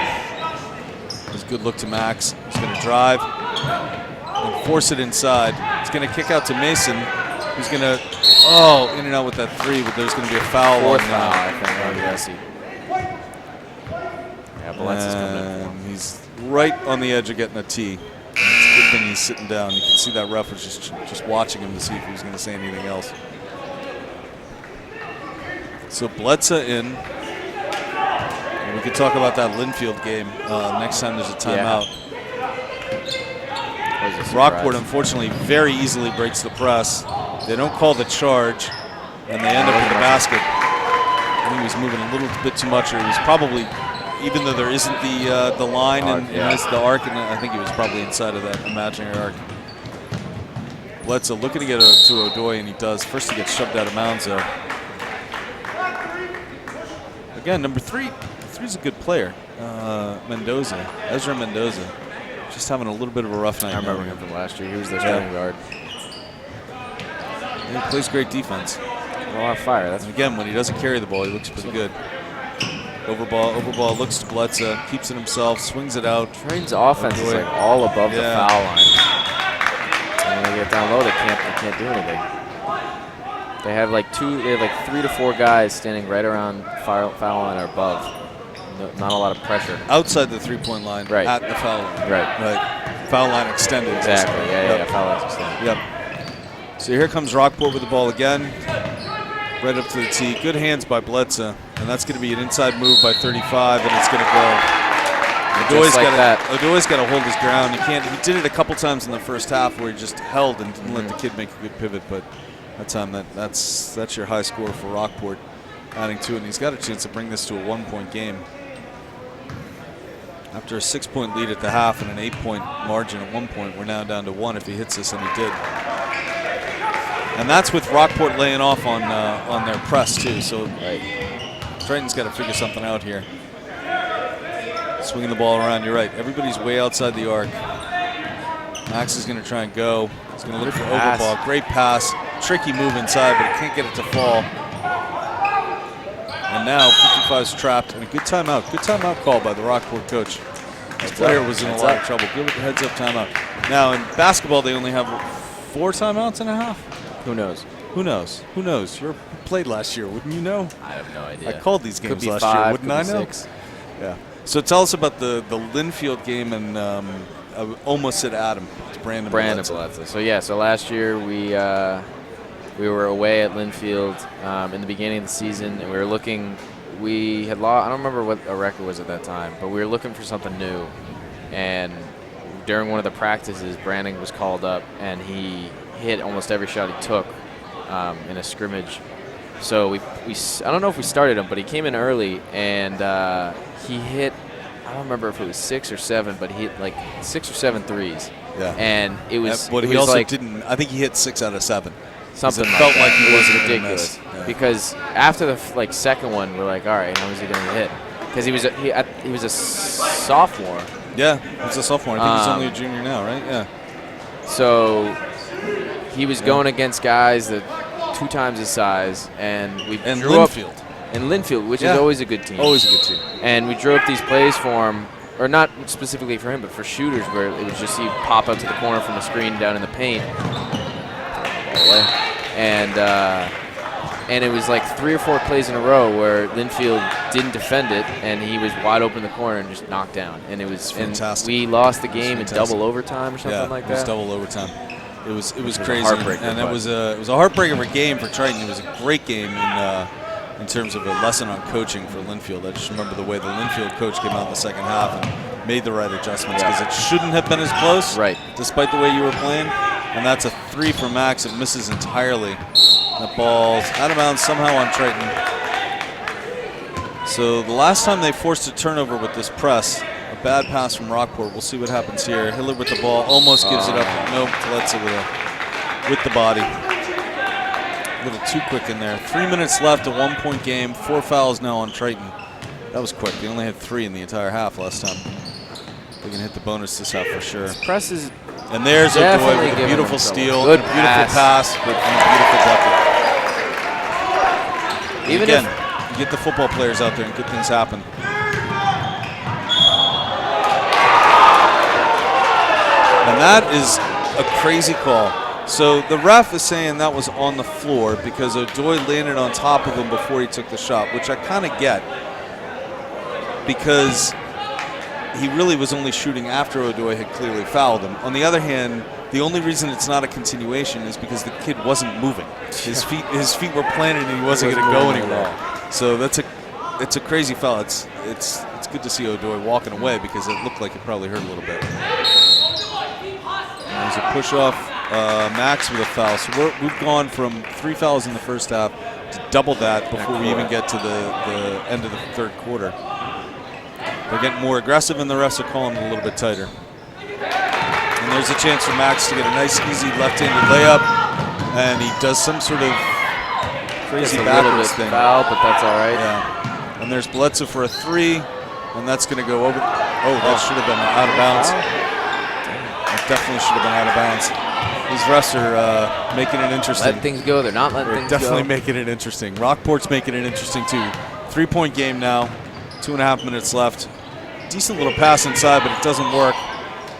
There's a good look to Max. He's going to drive and force it inside. He's going to kick out to Mason. Who's going to, in and out with that 3, but there's going to be a foul. Fourth foul, I think, on Jesse. Yeah, Baletza's coming in. He's right on the edge of getting a tee. It's a good thing he's sitting down. You can see that ref was just watching him to see if he was going to say anything else. So Bledsoe in. And we could talk about that Linfield game next time there's a timeout. Rockport, unfortunately, very easily breaks the press. They don't call the charge, and they end up with the basket. I think he was moving a little bit too much, or he was probably, even though there isn't the line and the arc, and I think he was probably inside of that imaginary arc. Bledsoe looking to get to O'Doy, and he does. First he gets shoved out of bounds, though. Again, number 3. 3's a good player. Ezra Mendoza. Just having a little bit of a rough night. I remember him from last year. He was their starting guard. He plays great defense. A lot of fire. That's again, when he doesn't carry the ball, he looks pretty good. Overball looks to Bledsoe, keeps it himself, swings it out. Triton's offense is like all above the foul line. And when they get down low, they can't do anything. They have like 3 to 4 guys standing right around foul line or above. Not a lot of pressure. Outside the 3-point line, right at the foul line. Right. Foul line extended. Exactly, yeah, foul line extended. Yep. So here comes Rockport with the ball again. Right up to the tee. Good hands by Bledsoe. And that's going to be an inside move by 35, and it's going to go. O'Doy's got to hold his ground. He did it a couple times in the first half where he just held and didn't let the kid make a good pivot, but that time that's your high score for Rockport adding to it, and he's got a chance to bring this to a 1-point game. After a 6-point lead at the half and an 8-point margin at one point, we're now down to 1 if he hits this, and he did. And that's with Rockport laying off on their press too. So Triton's got to figure something out here. Swinging the ball around, you're right. Everybody's way outside the arc. Max is going to try and go. He's going to look for Overball. Great pass. Tricky move inside, but he can't get it to fall. And now 55's trapped, and a good timeout. Good timeout call by the Rockport coach. This player was in a lot of trouble. Give it a heads-up timeout. Now in basketball, they only have 4 timeouts and a half. Who knows? Who knows? Who knows? You played last year, wouldn't you know? I have no idea. I called these games last year, wouldn't I know? 6. Yeah. So tell us about the Linfield game, and I almost said Adam. It's Brandon Bledsoe. So last year we were away at Linfield in the beginning of the season, and we were looking. We had lost. I don't remember what a record was at that time, but we were looking for something new. And during one of the practices, Brandon was called up, and he hit almost every shot he took in a scrimmage. So we I don't know if we started him, but he came in early, and he hit. I don't remember if it was 6 or 7, but he hit like 6 or 7 threes. Yeah. And it was. But he also didn't. I think he hit 6 out of 7. Something it felt like he was wasn't ridiculous. Yeah. Because after the second one, we're like, all right, how is he going to hit? Because he was a sophomore. Yeah, he's a sophomore. I think he's only a junior now, right? Yeah. So he was going against guys that 2 times his size, and we drew Linfield. up in Linfield, which is always a good team. Always a good team. And we drew up these plays for him, or not specifically for him, but for shooters, where it was just he'd pop out to the corner from the screen down in the paint. And it was like 3 or 4 plays in a row where Linfield didn't defend it, and he was wide open in the corner and just knocked down. And it was fantastic. And we lost the game in double overtime or something like that. Yeah, it was double overtime. It was crazy, and it was a heartbreaker of a game for Triton. It was a great game in terms of a lesson on coaching for Linfield. I just remember the way the Linfield coach came out in the second half and made the right adjustments, because it shouldn't have been as close, despite the way you were playing. And that's a 3 for Max. It misses entirely. The ball's out of bounds somehow on Triton. So the last time they forced a turnover with this press, a bad pass from Rockport. We'll see what happens here. Hiller with the ball, almost gives it up. Nope, Gillespie with the body. A little too quick in there. 3 minutes left, a 1-point game. 4 fouls now on Triton. That was quick. They only had 3 in the entire half last time. They can hit the bonus this half for sure. This press is. And there's O'Doy with a beautiful steal, good beautiful pass, and a beautiful bucket. Even again, you get the football players out there and good things happen. And that is a crazy call. So the ref is saying that was on the floor because O'Doy landed on top of him before he took the shot, which I kind of get, because he really was only shooting after O'Doy had clearly fouled him. On the other hand, the only reason it's not a continuation is because the kid wasn't moving. His feet were planted and he wasn't going to go anywhere. So it's a crazy foul. It's good to see O'Doy walking away because it looked like it probably hurt a little bit. There's a push off Max with a foul. So we've gone from 3 fouls in the first half to double that before we even get to the end of the third quarter. They're getting more aggressive, and the refs are calling it a little bit tighter. And there's a chance for Max to get a nice, easy left-handed layup, and he does some sort of crazy backwards thing. Foul, but that's all right. Yeah. And there's Bledsoe for a 3, and that's going to go over. Oh, that should have been out of bounds. That definitely should have been out of bounds. These refs are making it interesting. Letting things go. They're not letting things go. Definitely making it interesting. Rockport's making it interesting, too. 3-point game now. 2.5 minutes left. Decent little pass inside, but it doesn't work.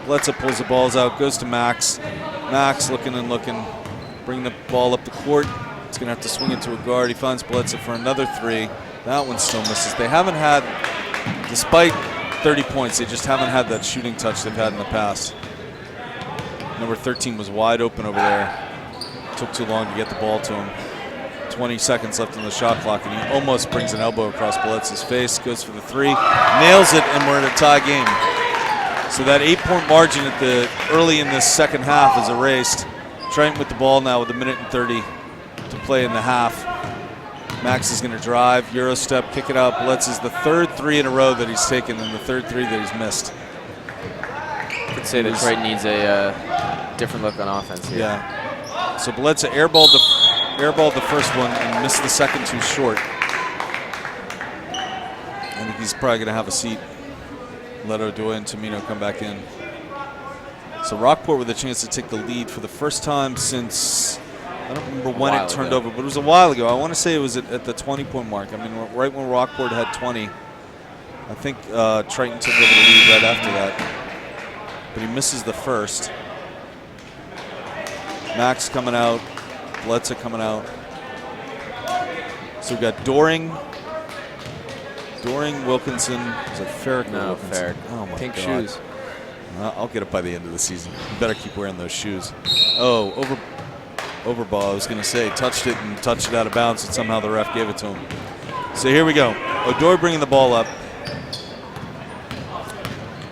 Bledsoe pulls the balls out, goes to Max. Max looking and looking, bring the ball up the court. He's going to have to swing it to a guard. He finds Bledsoe for another 3. That one still misses. They haven't had, despite 30 points, they just haven't had that shooting touch they've had in the past. Number 13 was wide open over there. Took too long to get the ball to him. 20 seconds left on the shot clock, and he almost brings an elbow across Bledsoe's face, goes for the 3, nails it, and we're in a tie game. So that 8-point margin early in this second half is erased. Triton with the ball now with 1:30 to play in the half. Max is going to drive, Euro step, kick it out. Bledsoe's the 3rd 3 in a row that he's taken, and the 3rd 3 that he's missed. I could say that Triton needs a different look on offense here. Yeah. So Bledsoe airballed the first one and missed the second too short. I think he's probably going to have a seat. Let O'Doy and Tamino come back in. So Rockport with a chance to take the lead for the first time since, I don't remember when it turned over, but it was a while ago. I want to say it was at the 20-point mark. I mean, right when Rockport had 20. I think Triton took over the lead right after that. But he misses the first. Max coming out. Bledsoe coming out. So we've got Doring, Wilkinson. Is it Farrick? No, Farrick. Oh, my Pink God. shoes. I'll get it by the end of the season. You better keep wearing those shoes. Oh, overball, I was going to say. Touched it and touched it out of bounds, and somehow the ref gave it to him. So here we go. O'Doy bringing the ball up.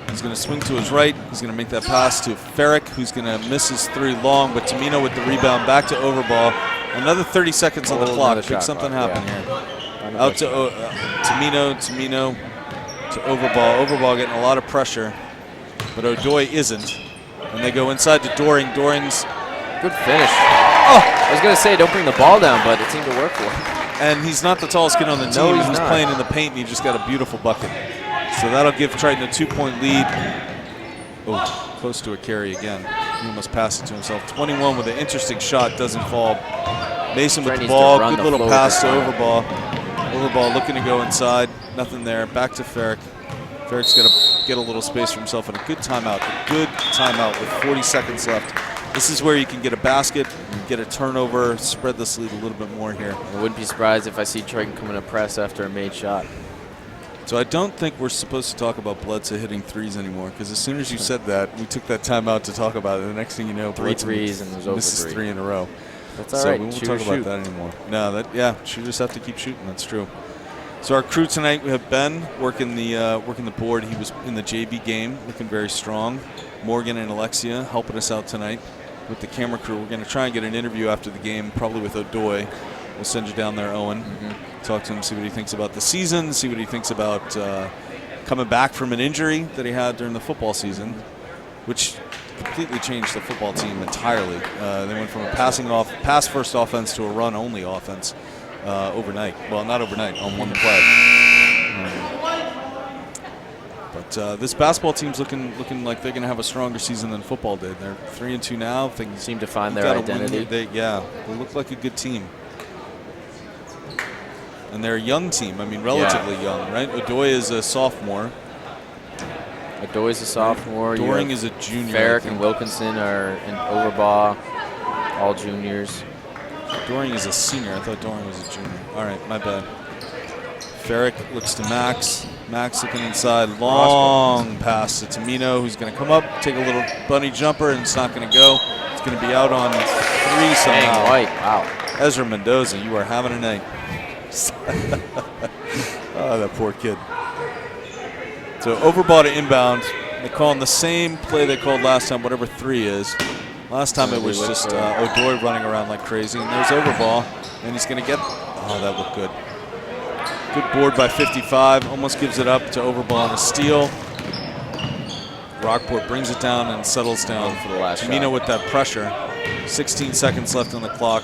He's going to swing to his right. He's going to make that pass to Farrick, who's going to miss his 3 long, but Tamino with the rebound back to Overball. Another 30 seconds on the clock. Big something happen here. Out to Tamino to Overball. Overball getting a lot of pressure, but O'Doy isn't. And they go inside to Doring. Doring's good finish. Oh, I was going to say don't bring the ball down, but it seemed to work for him. And he's not the tallest kid on the team. He's playing in the paint, and he just got a beautiful bucket. So that'll give Triton a 2-point lead. Oh, close to a carry again. He almost passed it to himself. 21 with an interesting shot, doesn't fall. Mason with the ball, good little pass to Overball. Overball looking to go inside. Nothing there. Back to Ferrick. Ferrick's got to get a little space for himself and a good timeout. A good timeout with 40 seconds left. This is where you can get a basket, get a turnover, spread this lead a little bit more here. I wouldn't be surprised if I see Triton coming to press after a made shot. So I don't think we're supposed to talk about Bledsoe hitting threes anymore, because as soon as you said that, we took that timeout to talk about it. The next thing you know, 3 threes and it was over misses 3 in a row. That's all right. So we won't talk about that anymore. No, shooters have to keep shooting. That's true. So our crew tonight, we have Ben working the board. He was in the JV game, looking very strong. Morgan and Alexia helping us out tonight with the camera crew. We're going to try and get an interview after the game, probably with O'Doy. We'll send you down there, Owen. Talk to him, see what he thinks about the season, see what he thinks about coming back from an injury that he had during the football season, which completely changed the football team entirely. They went from a pass first offense to a run only offense overnight. Well, not overnight, on one play. But this basketball team's looking like they're going to have a stronger season than football did. They're 3-2 now. They seem to find their identity. They look like a good team. And they're a young team. I mean, relatively young, right? O'Doy is a sophomore. O'Doy's a sophomore. Doring is a junior. Ferrick and Wilkinson are in Overbaugh, all juniors. Doring is a senior. I thought Doring was a junior. All right, my bad. Ferrick looks to Max. Max looking inside. Long pass to Tamino, who's going to come up, take a little bunny jumper, and it's not going to go. It's going to be out on 3 somehow. Dang, White. Wow. Ezra Mendoza, you are having a night. Oh, that poor kid. So Overbaugh to inbound. They call him the same play they called last time, whatever 3 is. Last time it was just O'Doy running around like crazy. And there's Overbaugh, and he's going to get. Oh, that looked good. Good board by 55. Almost gives it up to Overbaugh on a steal. Rockport brings it down and settles down for the last shot. Tamino with that pressure. 16 seconds left on the clock.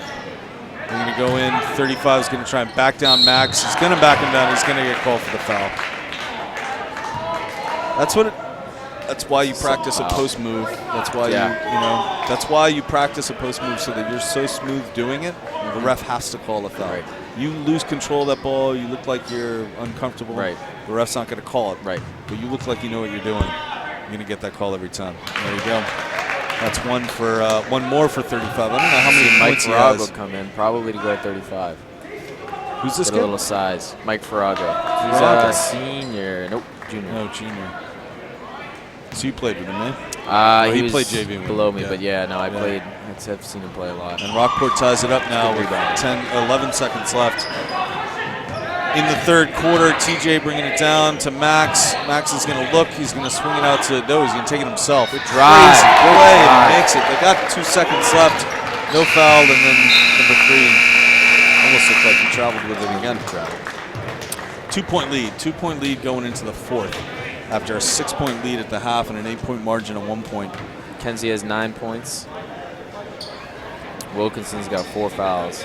They're going to go in. 35 is going to try and back down Max. He's going to back him down. He's going to get called for the foul. That's why you practice a post move. That's why that's why you practice a post move, so that you're so smooth doing it. The ref has to call a foul. Right. You lose control of that ball. You look like you're uncomfortable. Right. The ref's not going to call it. Right. But you look like you know what you're doing. You're going to get that call every time. There you go. That's one more for 35. I don't know how many Mike points he Farrago has. come in, probably to go at 35. Who's this Get kid? a little size. Mike Farrago. He's a senior. Nope, junior. No, junior. So you played with him, man? He played JV below me, but I played. I've seen him play a lot. And Rockport ties it up now with 11 seconds left. In the third quarter, TJ bringing it down to Max. Max is going to look. He's going to swing it out to, no, he's going to take it himself. Good drive. Crazy play, and he makes it. They got 2 seconds left. No foul, and then number 3 almost looked like he traveled with it again. 2-point lead. 2-point lead going into the fourth after a 6-point lead at the half and an 8-point margin at 1 point. Kenzie has 9 points. Wilkinson's got 4 fouls.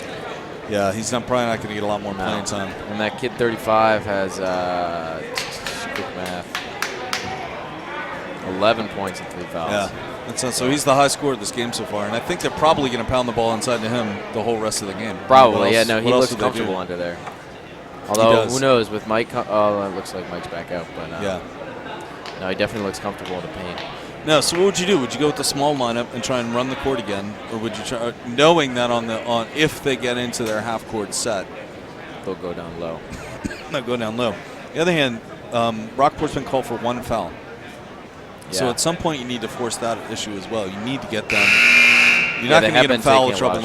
Yeah, he's probably not going to get a lot more playing time. And that kid 35 has quick math. 11 points and 3 fouls. Yeah, so he's the high scorer of this game so far, and I think they're probably going to pound the ball inside to him the whole rest of the game. Probably, he looks comfortable under there. Although, who knows, with Mike, it looks like Mike's back out, but no, he definitely looks comfortable in the paint. No, so what would you do? Would you go with the small lineup and try and run the court again, or would you try, knowing that if they get into their half court set, they'll go down low? They'll go down low. On the other hand, Rockport's been called for 1 foul. Yeah. So at some point you need to force that issue as well. You need to get them. You're not going to get in foul trouble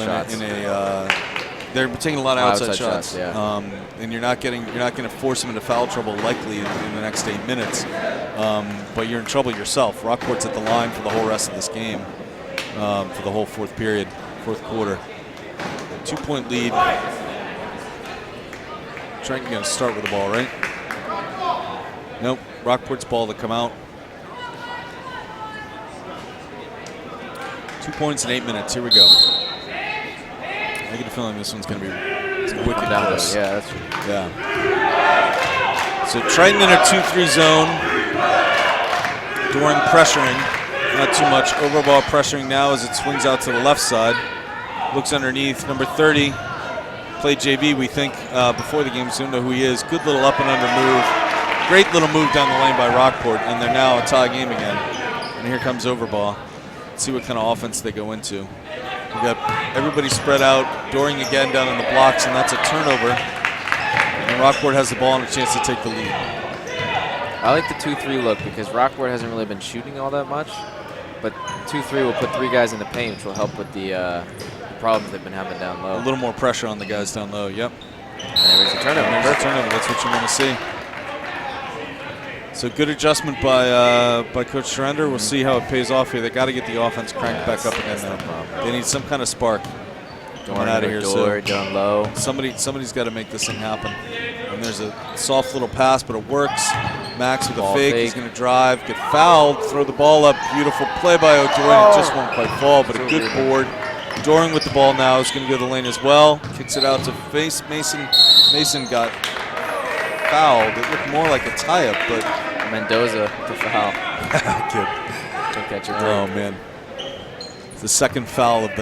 they're taking a lot of outside shots. And you're not going to force them into foul trouble likely in the next 8 minutes. But you're in trouble yourself. Rockport's at the line for the whole rest of this game, for the whole fourth quarter. 2-point lead. Triton going to start with the ball, right? Nope. Rockport's ball to come out. 2 points in 8 minutes. Here we go. I get a feeling this one's going to be wicked close. Yeah, that's true. Yeah. So Triton in a 2-3 zone. Doring pressuring. Not too much. Overball pressuring now as it swings out to the left side. Looks underneath. Number 30. played JV, we think before the game, so don't know who he is. Good little up and under move. Great little move down the lane by Rockport, and they're now a tie game again. And here comes Overball. Let's see what kind of offense they go into. We got everybody spread out. Doring again down in the blocks, and that's a turnover. And Rockport has the ball and a chance to take the lead. I like the 2-3 look because Rockport hasn't really been shooting all that much, but 2-3 will put 3 guys in the paint, which will help with the problems they've been having down low. A little more pressure on the guys down low, yep. And there's a turnover. There's a turnover, that's what you want to see. So good adjustment by Coach Surrender. We'll see how it pays off here. They got to get the offense cranked back up again now. They need some kind of spark coming out of here. So down low. Somebody's got to make this thing happen. And there's a soft little pass, but it works. Max with a fake. He's going to drive, get fouled, throw the ball up. Beautiful play by O'Doy. It just won't quite fall, but a good board. Doring with the ball now is going to go to the lane as well. Kicks it out to face Mason. Mason got fouled. It looked more like a tie-up, but Mendoza the foul. Oh man, it's the second foul of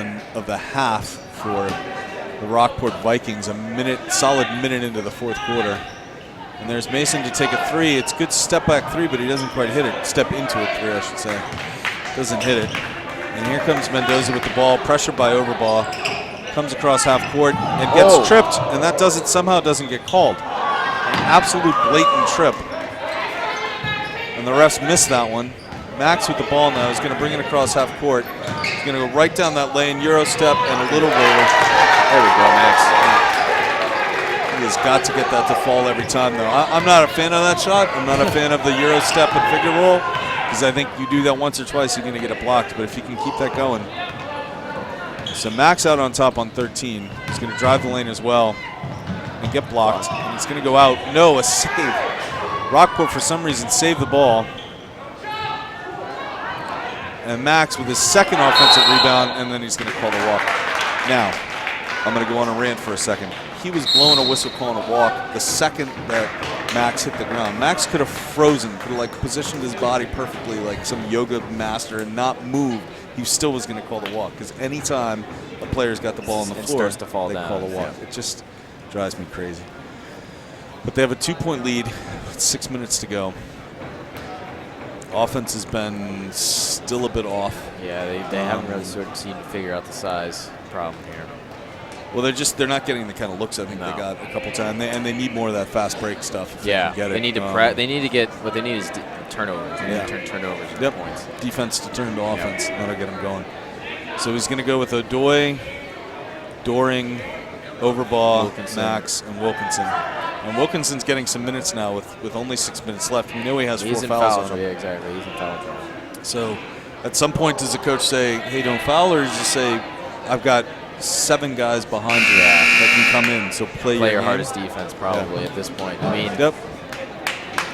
the half for the Rockport Vikings. Solid minute into the fourth quarter, and there's Mason to take a 3. It's good step back 3, but he doesn't quite hit it. Step into a 3, I should say. Doesn't hit it. And here comes Mendoza with the ball, pressured by Overball. Comes across half court and gets tripped, and that somehow doesn't get called. An absolute blatant trip. And the refs missed that one. Max with the ball now is going to bring it across half court. He's going to go right down that lane, Euro step, and a little roll. There we go, Max. He has got to get that to fall every time, though. I'm not a fan of that shot. I'm not a fan of the Euro step and figure roll, because I think you do that once or twice, you're going to get it blocked. But if you can keep that going. So Max out on top on 13. He's going to drive the lane as well and get blocked. And he's going to go out. No, a save. Rockport, for some reason, saved the ball. And Max with his second offensive rebound, and then he's going to call the walk. Now, I'm going to go on a rant for a second. He was blowing a whistle calling a walk the second that Max hit the ground. Max could have frozen, could have positioned his body perfectly like some yoga master and not moved. He still was going to call the walk, because anytime a player's got the ball on the floor, starts to fall down, call the walk. Yeah. It just drives me crazy. But they have a 2-point lead with 6 minutes to go. Offense has been still a bit off. Yeah, they haven't really sort of seemed to figure out the size problem here. Well, they're not getting the kind of looks I think they got a couple times, and they need more of that fast break stuff. If they need to they need to get what they need is turnovers. They need to turn turnovers into points. Defense to turn to offense. That'll get them going. So he's going to go with O'Doy, Doring, Overball, Max, and Wilkinson. And Wilkinson's getting some minutes now with only 6 minutes left. We know he has 4 fouls on him. Yeah, exactly. He's in foul trouble. So at some point, does the coach say, hey, don't foul, or does he say, I've got 7 guys behind you that can come in, so play your hardest defense probably at this point. I mean,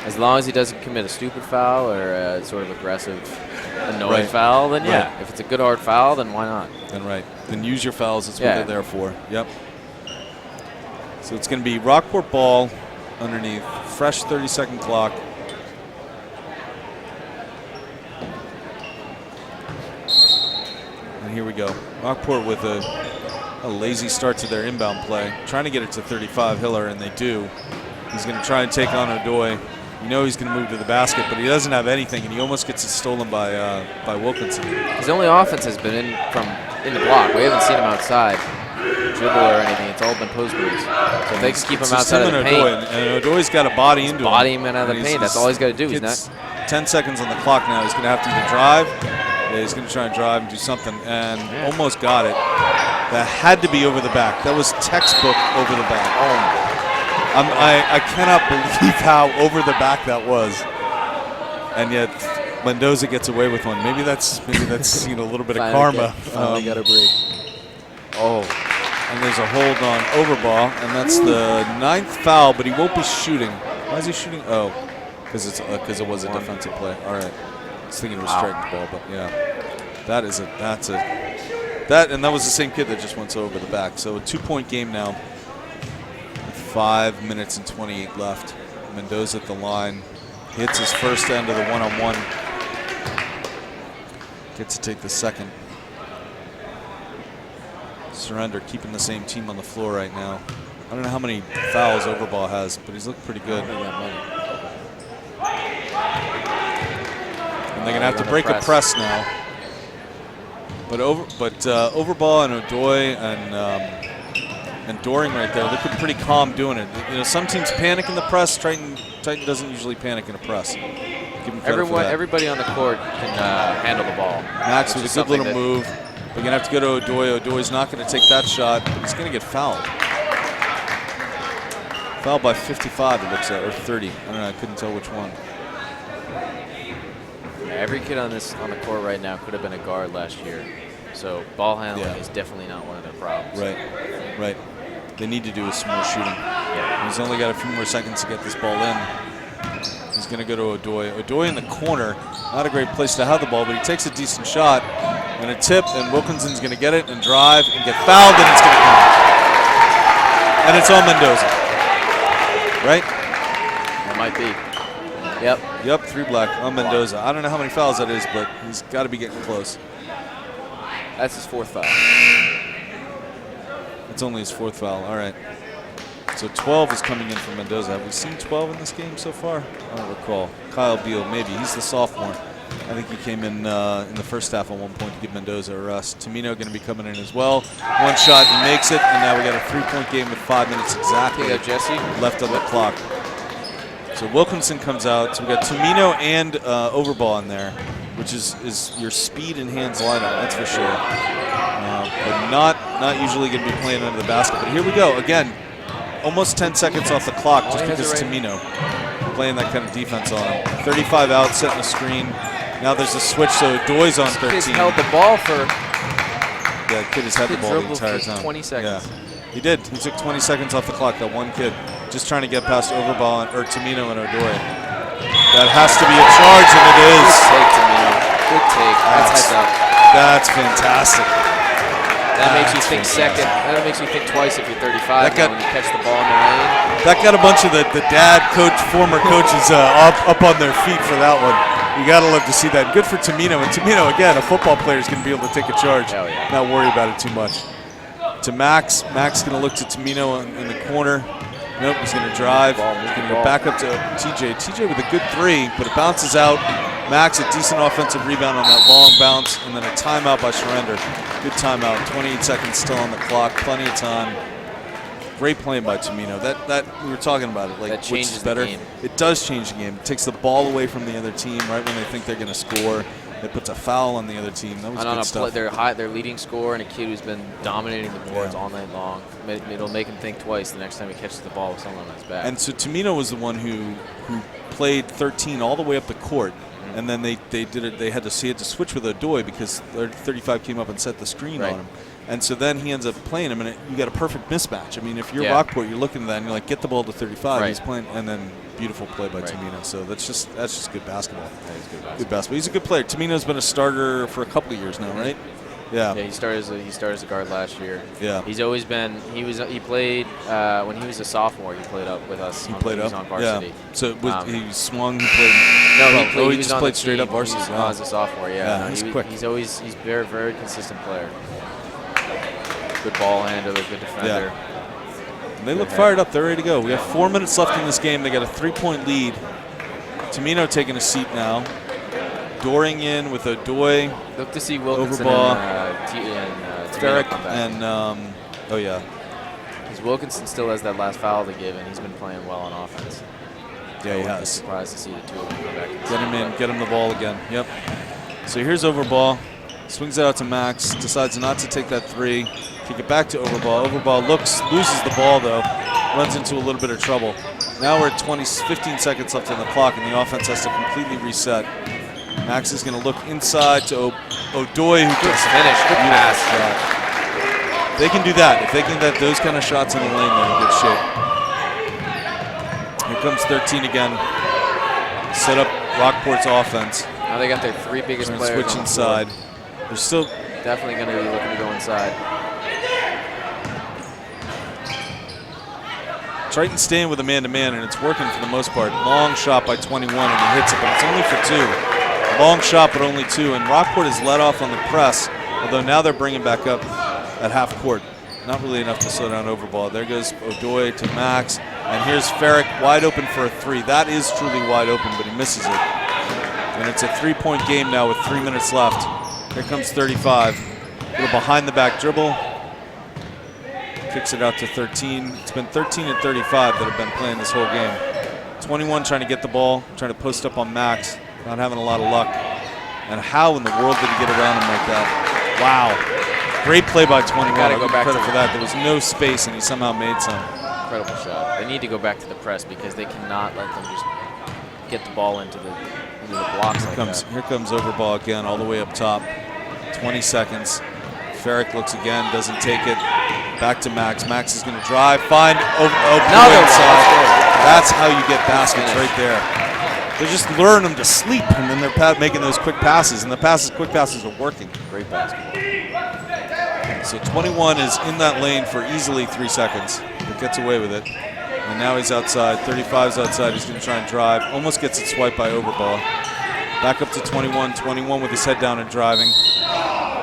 as long as he doesn't commit a stupid foul or a sort of aggressive, annoying foul, then if it's a good hard foul, then why not? Then use your fouls. That's what they're there for. Yep. So it's going to be Rockport ball underneath, fresh 30-second clock. And here we go. Rockport with a lazy start to their inbound play, trying to get it to 35 Hiller, and they do. He's going to try and take on O'Doy. You know he's going to move to the basket, but he doesn't have anything, and he almost gets it stolen by Wilkinson. His only offense has been in the block. We haven't seen him outside, dribble or anything. It's all been post moves. So if they can keep him outside of the paint. And O'Doy's got to body into him. Body him out of the paint. That's all he's got to do. He's not 10 seconds on the clock now. He's going to have to either drive. Yeah, he's going to try and drive and do something, and almost got it. That had to be over the back. That was textbook over the back. I cannot believe how over the back that was, and yet Mendoza gets away with one. Maybe that's a little bit of karma. Finally got a break. And there's a hold on Overball, and that's the 9th foul, but he won't be shooting. Why is he shooting? Oh, because it was a defensive play. All right. I was thinking it was striking the ball, but and that was the same kid that just went over the back. So a 2-point game now. 5 minutes and 28 left. Mendoza at the line. Hits his first end of the one-on-one. Gets to take the second. Surrender keeping the same team on the floor right now. I don't know how many fouls Overball has, but he's looked pretty good. And they're gonna have to break a press now. But Overball and O'Doy and Doring right there, looking pretty calm doing it. You know, some teams panic in the press. Triton doesn't usually panic in a press. Everybody on the court can handle the ball. Max with a good little move. We're going to have to go to O'Doy. O'Doy's not going to take that shot, but he's going to get fouled. Fouled by 55, it looks like, or 30. I don't know. I couldn't tell which one. Yeah, every kid on the court right now could have been a guard last year. So ball handling is definitely not one of their problems. Right. They need to do some more shooting. Yeah. He's only got a few more seconds to get this ball in. He's going to go to O'Doy. O'Doy in the corner. Not a great place to have the ball, but he takes a decent shot. And a tip, and Wilkinson's going to get it and drive and get fouled, and it's going to count. And it's on Mendoza. Right? It might be. Yep, 3 black on Mendoza. I don't know how many fouls that is, but he's got to be getting close. That's his 4th foul. It's only his 4th foul. All right. So 12 is coming in from Mendoza. Have we seen 12 in this game so far? I don't recall. Kyle Beal, maybe. He's the sophomore. I think he came in the first half at one point to give Mendoza a rest. Tamino going to be coming in as well. One shot, he makes it, and now we got a 3-point game with 5 minutes exactly left on the clock. So Wilkinson comes out. So we got Tamino and Overball in there, which is your speed and hands lineup, that's for sure. But not usually going to be playing under the basket. But here we go again. Almost 10 seconds off the clock just because Tamino playing that kind of defense on him. 35 out, setting the screen. Now there's a switch, so Doy's on 13. He's held the ball for... Yeah, kid has had the ball the entire time. 20 seconds. Yeah, he did. He took 20 seconds off the clock, that one kid. Just trying to get past Overball, or Tamino and O'Doy. That has to be a charge, and it is. Good take, Tamino. Good take. That's heads up. That's fantastic. That makes you think second. That makes you think twice if you're 35 when you catch the ball in the lane. That got a bunch of the dad coach, former coaches up on their feet for that one. You got to love to see that. Good for Tamino. And Tamino, again, a football player is going to be able to take a charge. Hell yeah. Not worry about it too much. To Max. Max going to look to Tamino in the corner. Nope, he's going to drive. He's going to go back up to TJ. TJ with a good 3, but it bounces out. Max, a decent offensive rebound on that long bounce, and then a timeout by Surrender. Good timeout. 28 seconds still on the clock. Plenty of time. Great playing by Tamino. That we were talking about it. Like, that changes better. The game. It does change the game. It takes the ball away from the other team right when they think they're going to score. It puts a foul on the other team. That was good stuff. Their leading scorer and a kid who's been dominating the boards all night long. It'll make him think twice the next time he catches the ball with someone on his back. And so Tamino was the one who played 13 all the way up the court. And then they had to switch with O'Doy because 35 came up and set the screen on him. And so then he ends up playing him, and you got a perfect mismatch. I mean, if you're Rockport, you're looking at that and you're like, get the ball to 35. He's playing, and then beautiful play by Tamino. So that's just good basketball. That is good basketball. He's a good player. Tamino's been a starter for a couple of years now, right? Yeah. Yeah, he started as a guard last year. Yeah. He's always been. He played when he was a sophomore. He played up with us. He played up on varsity. Yeah. So he swung. He played. No, he just played straight up varsity. As a sophomore. Yeah. He's quick. He's very, very consistent player. Good ball handler, good defender. Yeah. And they look fired up. They're ready to go. We have 4 minutes left in this game. They got a 3-point lead. Tamino taking a seat now. Doring in with O'Doy. Look to see Wilkinson Overball, and Ferrick and oh yeah. Because Wilkinson still has that last foul to give, and he's been playing well on offense. Yeah, he has. Surprised to see the two of them come back. Get him in, get him the ball again. Yep. So here's Overball. Swings it out to Max. Decides not to take that 3. Kick it back to Overball. Overball loses the ball though. Runs into a little bit of trouble. Now we're at 15 seconds left on the clock, and the offense has to completely reset. Max is going to look inside to O'Doy, who gets finished. Good pass. They can do that. If they can get those kind of shots in the lane, they're in good shape. Here comes 13 again. Set up Rockport's offense. Now they got their 3 biggest players. Switch inside. They're still definitely going to be looking to go inside. Triton staying with a man-to-man, and it's working for the most part. Long shot by 21, and he hits it, but it's only for 2. Long shot, but only 2. And Rockport is let off on the press, although now they're bringing back up at half court. Not really enough to slow down Overball. There goes O'Doy to Max. And here's Ferrick wide open for a 3. That is truly wide open, but he misses it. And it's a 3-point game now with 3 minutes left. Here comes 35. A little behind the back dribble. Kicks it out to 13. It's been 13 and 35 that have been playing this whole game. 21 trying to get the ball, trying to post up on Max. Not having a lot of luck. And how in the world did he get around him like that? Wow. Great play by 21. Gotta go back credit for that. There was no space, and he somehow made some. Incredible shot. They need to go back to the press because they cannot let them just get the ball into the blocks like that. Here comes Overball again, all the way up top. 20 seconds. Ferrick looks again, doesn't take it. Back to Max. Max is going to drive, find Another inside. That's how you get baskets right there. They just learn them to sleep, and then they're making those quick passes, and the quick passes are working. Great basketball. So 21 is in that lane for easily 3 seconds, but gets away with it. And now he's outside. 35's outside. He's going to try and drive. Almost gets it swiped by Overball. Back up to 21. 21 with his head down and driving.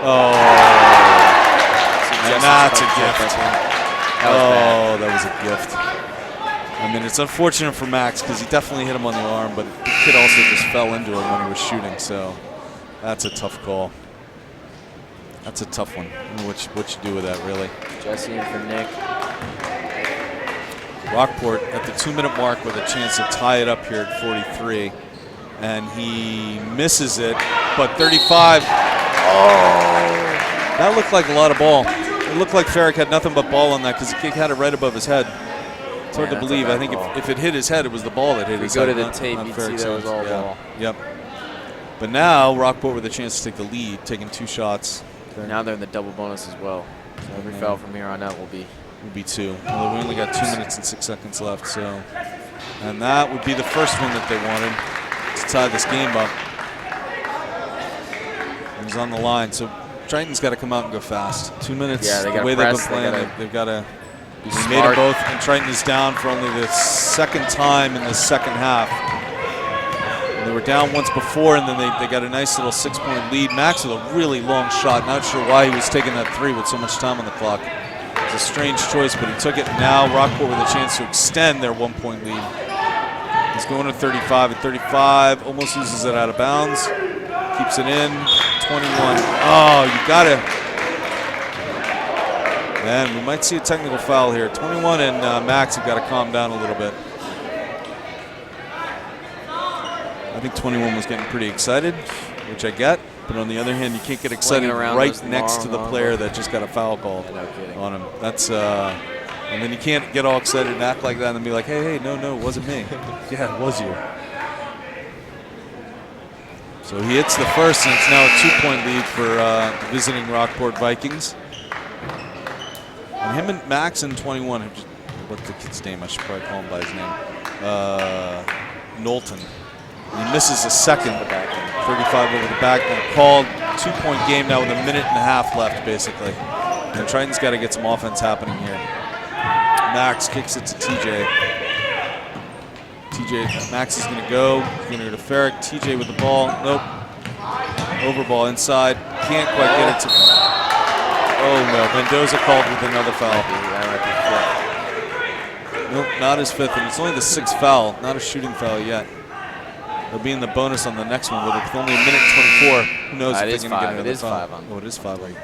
Oh, and that's a gift. Oh, that was a gift. I mean, it's unfortunate for Max because he definitely hit him on the arm, but the kid also just fell into him when he was shooting, so that's a tough call. That's a tough one. I don't know what you do with that, really. Jesse in for Nick. Rockport at the 2-minute mark with a chance to tie it up here at 43. And he misses it, but 35. Oh, that looked like a lot of ball. It looked like Ferrick had nothing but ball on that because the kick had it right above his head. It's hard to believe. I think if it hit his head, it was the ball that hit his head. If you go to the tape, you'd see that was all ball. Yep. But now Rockport with a chance to take the lead, taking 2 shots. Now they're in the double bonus as well. So every foul from here on out will be 2. Although we only got 2 minutes and 6 seconds left, so. And that would be the first one that they wanted to tie this game up. He's on the line, so Triton's got to come out and go fast. 2 minutes. Yeah, they got the way press, they've been playing, they've got to. Be smart. Made them both, and Triton is down for only the second time in the second half. And they were down once before, and then they got a nice little 6-point lead. Max with a really long shot. Not sure why he was taking that 3 with so much time on the clock. It was a strange choice, but he took it. Now Rockport with a chance to extend their 1-point lead. He's going to 35 at 35. Almost loses it out of bounds. Keeps it in. 21. Oh, you got to. And we might see a technical foul here. 21 and Max have got to calm down a little bit. I think 21 was getting pretty excited, which I get. But on the other hand, you can't get excited right next to the player that just got a foul call on him. That's and then you can't get all excited and act like that and be like, hey, no, it wasn't me. Yeah, it was you. So he hits the first, and it's now a 2-point lead for the visiting Rockport Vikings. And him and Max and 21 have just, what's the kid's name? I should probably call him by his name. Knowlton. And he misses a second. 35 over the back. And called 2-point game now with a minute and a half left, basically. And Triton's got to get some offense happening here. Max kicks it to TJ. Max is going to go. He's going to go to Ferrick. TJ with the ball. Nope. Overball inside. Can't quite get it to. Oh no, Mendoza called with another foul. Nope, not his 5th, and it's only the 6th foul, not a shooting foul yet. They'll be in the bonus on the next one, but with only a minute 24, who knows if they're going to get another foul. Oh, it is 5 on.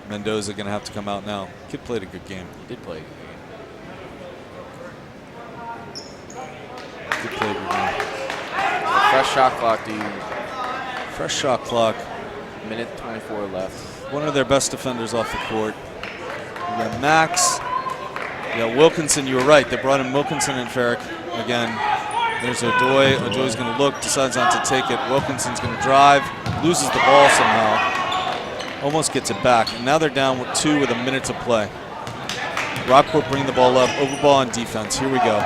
Mendoza going to have to come out now. Kid played a good game. He did play a good game. Kid played a good game. Fresh shot clock, dude. Fresh shot clock. Minute 24 left. One of their best defenders off the court. We got Max. We got Wilkinson. You were right. They brought in Wilkinson and Ferrick again. There's O'Doy. O'Doy's going to look, decides not to take it. Wilkinson's going to drive, loses the ball somehow. Almost gets it back. And now they're down with 2 with a minute to play. Rockport bringing the ball up. Overball on defense. Here we go.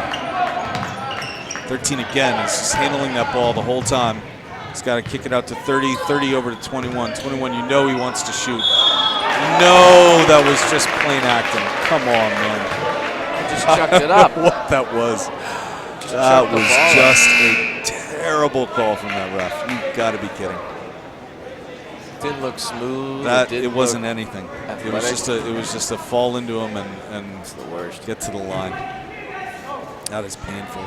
13 again. He's just handling that ball the whole time. He's got to kick it out to 30, 30 over to 21. 21, you know he wants to shoot. No, that was just plain acting. Come on, man. He just chucked it up. What that was. That was just a terrible call from that ref. You got to be kidding. didn't look smooth. It wasn't anything. It was just a fall into him and it's the worst. Get to the line. That is painful.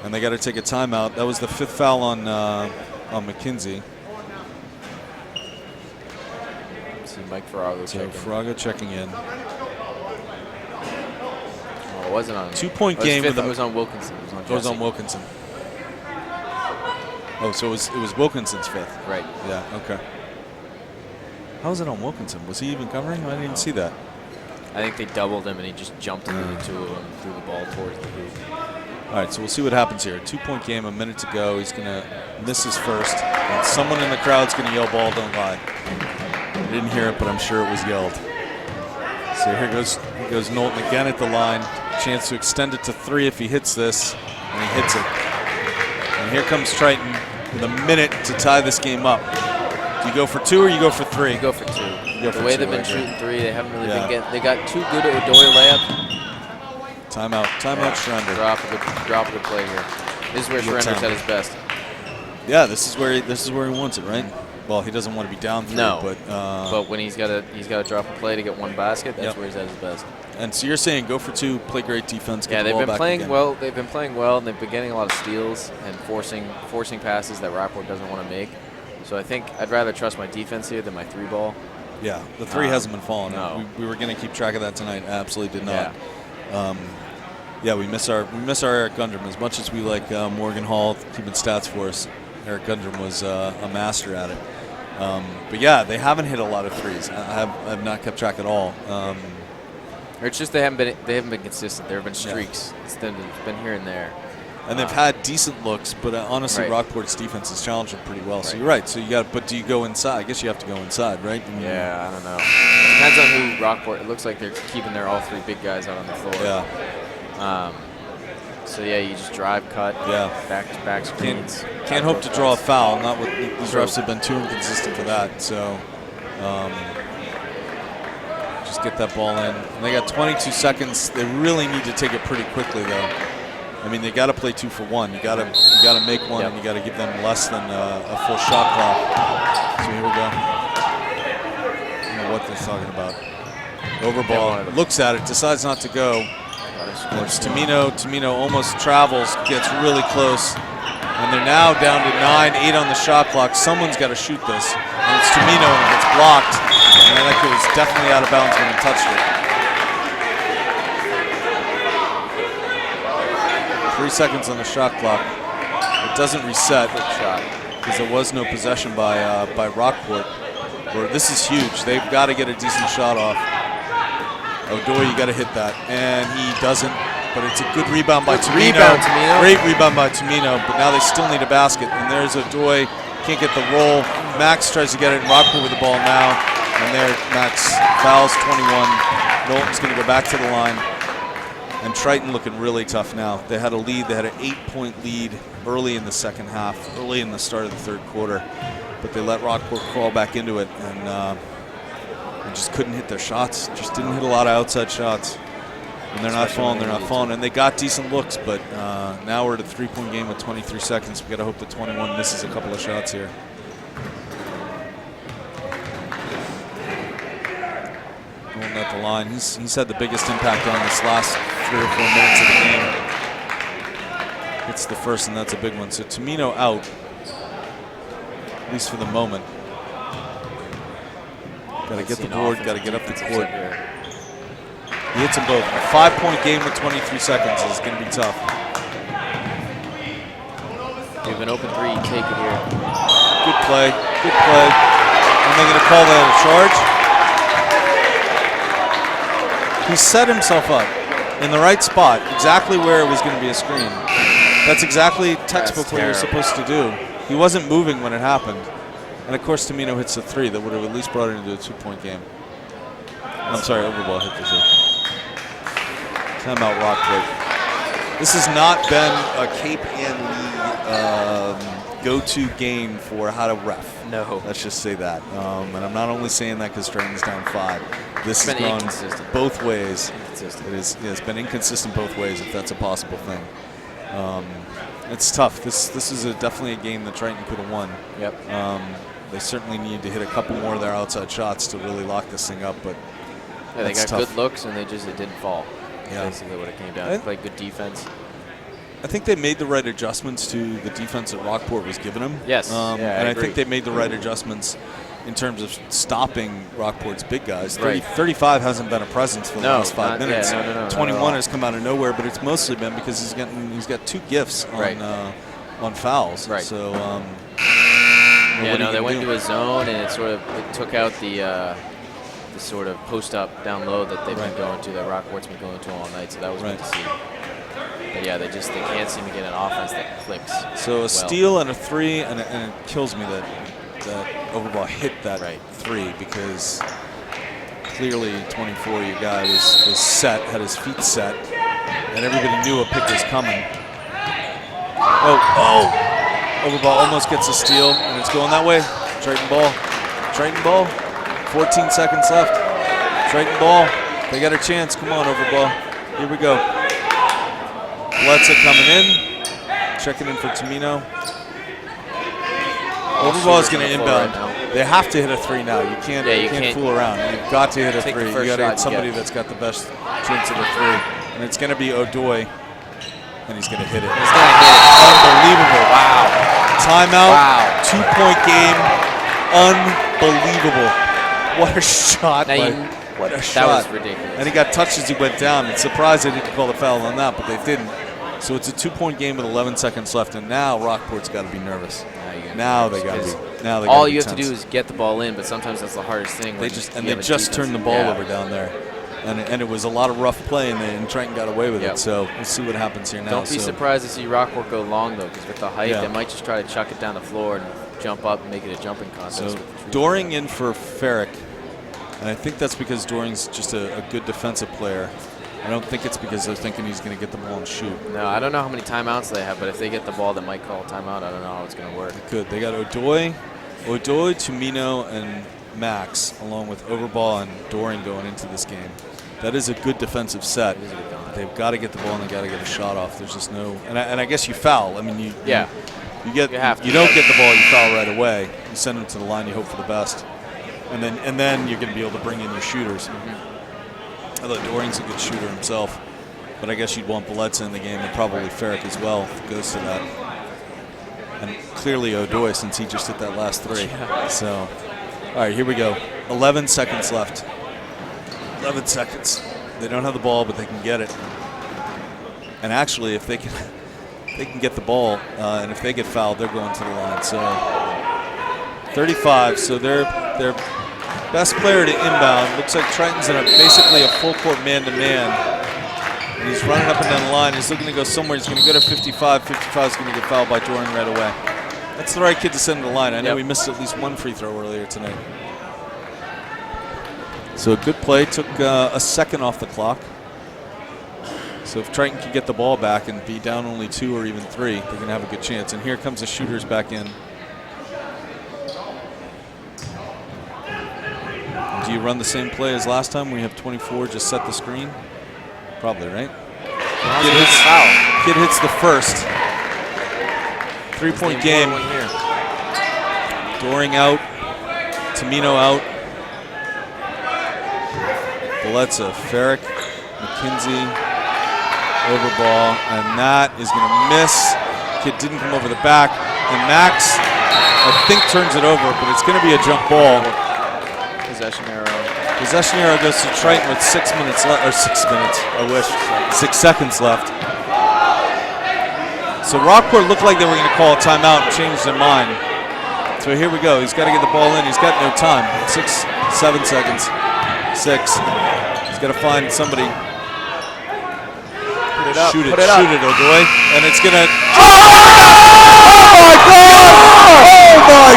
And they got to take a timeout. That was the 5th foul on McKenzie. See Mike Farrago checking. Farrago checking in. Oh, it wasn't on. 2-point game. It was on Wilkinson. It was on Wilkinson. Oh, so it was Wilkinson's 5th. Right. Yeah. Okay. How was it on Wilkinson? Was he even covering? I didn't see that. I think they doubled him and he just jumped into the 2 of them and threw the ball towards the hoop. All right, so we'll see what happens here. 2-point game, a minute to go. He's going to miss his first. And someone in the crowd's going to yell, "Ball, don't lie." I didn't hear it, but I'm sure it was yelled. So here goes Knowlton again at the line. Chance to extend it to 3 if he hits this, and he hits it. And here comes Triton with a minute to tie this game up. Do you go for 2 or you go for 3? You go for 2. The way they've been shooting 3, they haven't really been getting. They got 2 good O'Doyle layups. Timeout, Schrander. Drop of the play here. This is where Schrander's at his best. Yeah, this is where he wants it, right? Well, he doesn't want to be down 3, but when he's got to drop a play to get 1 basket, that's where he's at his best. And so you're saying go for 2, play great defense. Yeah, they've been playing well. They've been playing well, and they've been getting a lot of steals and forcing passes that Rockport doesn't want to make. So I think I'd rather trust my defense here than my 3 ball. Yeah, the 3 hasn't been falling. No. We were going to keep track of that tonight. Absolutely did not. Yeah. We miss our Eric Gundrum as much as we like Morgan Hall keeping stats for us. Eric Gundrum was a master at it. But yeah, they haven't hit a lot of 3s. I've not kept track at all. It's just they haven't been consistent. There have been streaks. It's been here and there. And they've had decent looks, but honestly, Rockport's defense has challenged them pretty well. So you're right. So but do you go inside? I guess you have to go inside, right? Yeah, I don't know. It depends on who Rockport. It looks like they're keeping all 3 big guys out on the floor. Yeah. So yeah, you just drive, cut, back screens. Can't hope to draw a foul. Not with these refs have been too inconsistent for that. So just get that ball in. And they got 22 seconds. They really need to take it pretty quickly, though. I mean, they got to play 2 for 1. You got to make one, and you got to give them less than a full shot clock. So here we go. I don't know what they're talking about. Over ball. Looks at it. Decides not to go. It's Tamino almost travels, gets really close, and they're now down to 9-8 on the shot clock. Someone's got to shoot this, and it's Tamino, and it gets blocked. And I think it was definitely out of bounds when he touched it. 3 seconds on the shot clock. It doesn't reset because there was no possession by Rockport. This is huge. They've got to get a decent shot off. O'Doyle, you got to hit that, and he doesn't. But it's a good rebound by Tamino. Great rebound by Tamino, but now they still need a basket. And there's O'Doyle, can't get the roll. Max tries to get it, and Rockport with the ball now. And there, Max fouls 21. Knowlton's going to go back to the line. And Triton looking really tough now. They had a lead. They had an 8-point lead early in the second half, early in the start of the 3rd quarter. But they let Rockport crawl back into it, and just couldn't hit their shots. Just didn't hit a lot of outside shots. And they're not falling. And they got decent looks, but now we're at a 3-point game with 23 seconds. We got to hope that 21 misses a couple of shots here. Going at the line. He's had the biggest impact on this last 3 or 4 minutes of the game. Hits the first, and that's a big one. So Tamino out, at least for the moment. Got to get the board, got to get up the court. He hits them both. A 5-point game with 23 seconds is going to be tough. They've been open 3, take it here. Good play. And they're going to call that a charge. He set himself up in the right spot, exactly where it was going to be a screen. That's exactly textbook what he was supposed to do. He wasn't moving when it happened. And of course, Tamino hits a 3 that would have at least brought it into a 2-point game. I'm sorry, Overball hit the 3. Timeout Rockport. This has not been a Cape Ann League go-to game for how to ref. No. Let's just say that. And I'm not only saying that because Triton's down 5. This has gone both ways. It's been inconsistent both ways, if that's a possible thing. It's tough. This is definitely a game that Triton could have won. Yep. They certainly need to hit a couple more of their outside shots to really lock this thing up. But yeah, they got tough. good looks, and it didn't fall. Yeah. Basically what it came down to. Played good defense. I think they made the right adjustments to the defense that Rockport was giving them. Yes, and I think they made the right adjustments in terms of stopping Rockport's big guys. 35 hasn't been a presence for the last 5 minutes. No, 21 has come out of nowhere, but it's mostly been because he's got 2 gifts on fouls. Right. So they went into a zone, and it took out the sort of post up down low that they've been going to, that Rockport's been going to all night. So that was good to see. But yeah, they can't seem to get an offense that clicks. So a steal and a 3, and it kills me that Overball hit that 3, because clearly 24, your guy was set, had his feet set, and everybody knew a pick was coming. Oh! Overball almost gets a steal, and it's going that way. Triton ball. 14 seconds left. Triton ball. They got a chance. Come on, Overball. Here we go. Bledsoe coming in. Checking in for Tamino. Overball is going to inbound. They have to hit a 3 now. You can't fool around. You've got to hit a 3. You got to hit somebody that's got the best chance of a 3. And it's going to be O'Doy, and he's going to hit it. He's going to hit it. Unbelievable. Wow. Timeout. Wow. 2-point game. Unbelievable. What a shot. What a shot. That was ridiculous. And he got touched as he went down. It's surprised they didn't call the foul on that, but they didn't. So it's a 2-point game with 11 seconds left, and now Rockport's got to be nervous. Now they got to be. All you have to do is get the ball in, but sometimes that's the hardest thing. They just turned the ball over down there, and it was a lot of rough play, and Triton got away with it. So we'll see what happens here now. Don't be surprised to see Rockport go long though, because with the height, they might just try to chuck it down the floor and jump up and make it a jumping contest. So Doring in for Ferrick, and I think that's because Doring's just a good defensive player. I don't think it's because they're thinking he's going to get the ball and shoot. No, I don't know how many timeouts they have, but if they get the ball, they might call a timeout. I don't know how it's going to work. Good. They got O'Doy, Tumino, and Max, along with Overball and Doring going into this game. That is a good defensive set. They've got to get the ball and they got to get a shot off. There's just no, and I guess you foul. I mean, you don't get the ball, you foul right away. You send them to the line, you hope for the best, and then you're going to be able to bring in your shooters. Although Doring's a good shooter himself, but I guess you'd want Bledsoe in the game, and probably Ferrick as well if it goes to that. And clearly O'Doy, since he just hit that last 3. So, all right, here we go. 11 seconds left. 11 seconds. They don't have the ball, but they can get it. And actually, if they can get the ball, and if they get fouled, they're going to the line. So 35. So they're best player to inbound. Looks like Triton's in basically a full court man-to-man. And he's running up and down the line. He's looking to go somewhere. He's going to go to 55. 55 is going to get fouled by Doring right away. That's the right kid to send to the line. I know he missed at least 1 free throw earlier tonight. So a good play. Took a second off the clock. So if Triton can get the ball back and be down only 2 or even 3, they're going to have a good chance. And here comes the shooters back in. Do you run the same play as last time where you have 24 just set the screen? Probably, right? Kid hits the first. 3-point game. Doring out. Tamino out. Bledsoe, Ferrick, McKenzie, Overball, and that is going to miss. Kid didn't come over the back. And Max, I think, turns it over, but it's going to be a jump ball. Possession arrow. Possession arrow goes to Triton with 6 minutes left, or 6 minutes, I wish, 6 seconds left. So Rockport looked like they were going to call a timeout and change their mind. So here we go. He's got to get the ball in. He's got no time. 7 seconds. 6. He's got to find somebody. Put it up. Shoot it, O'Doy. And it's going to. Oh my God!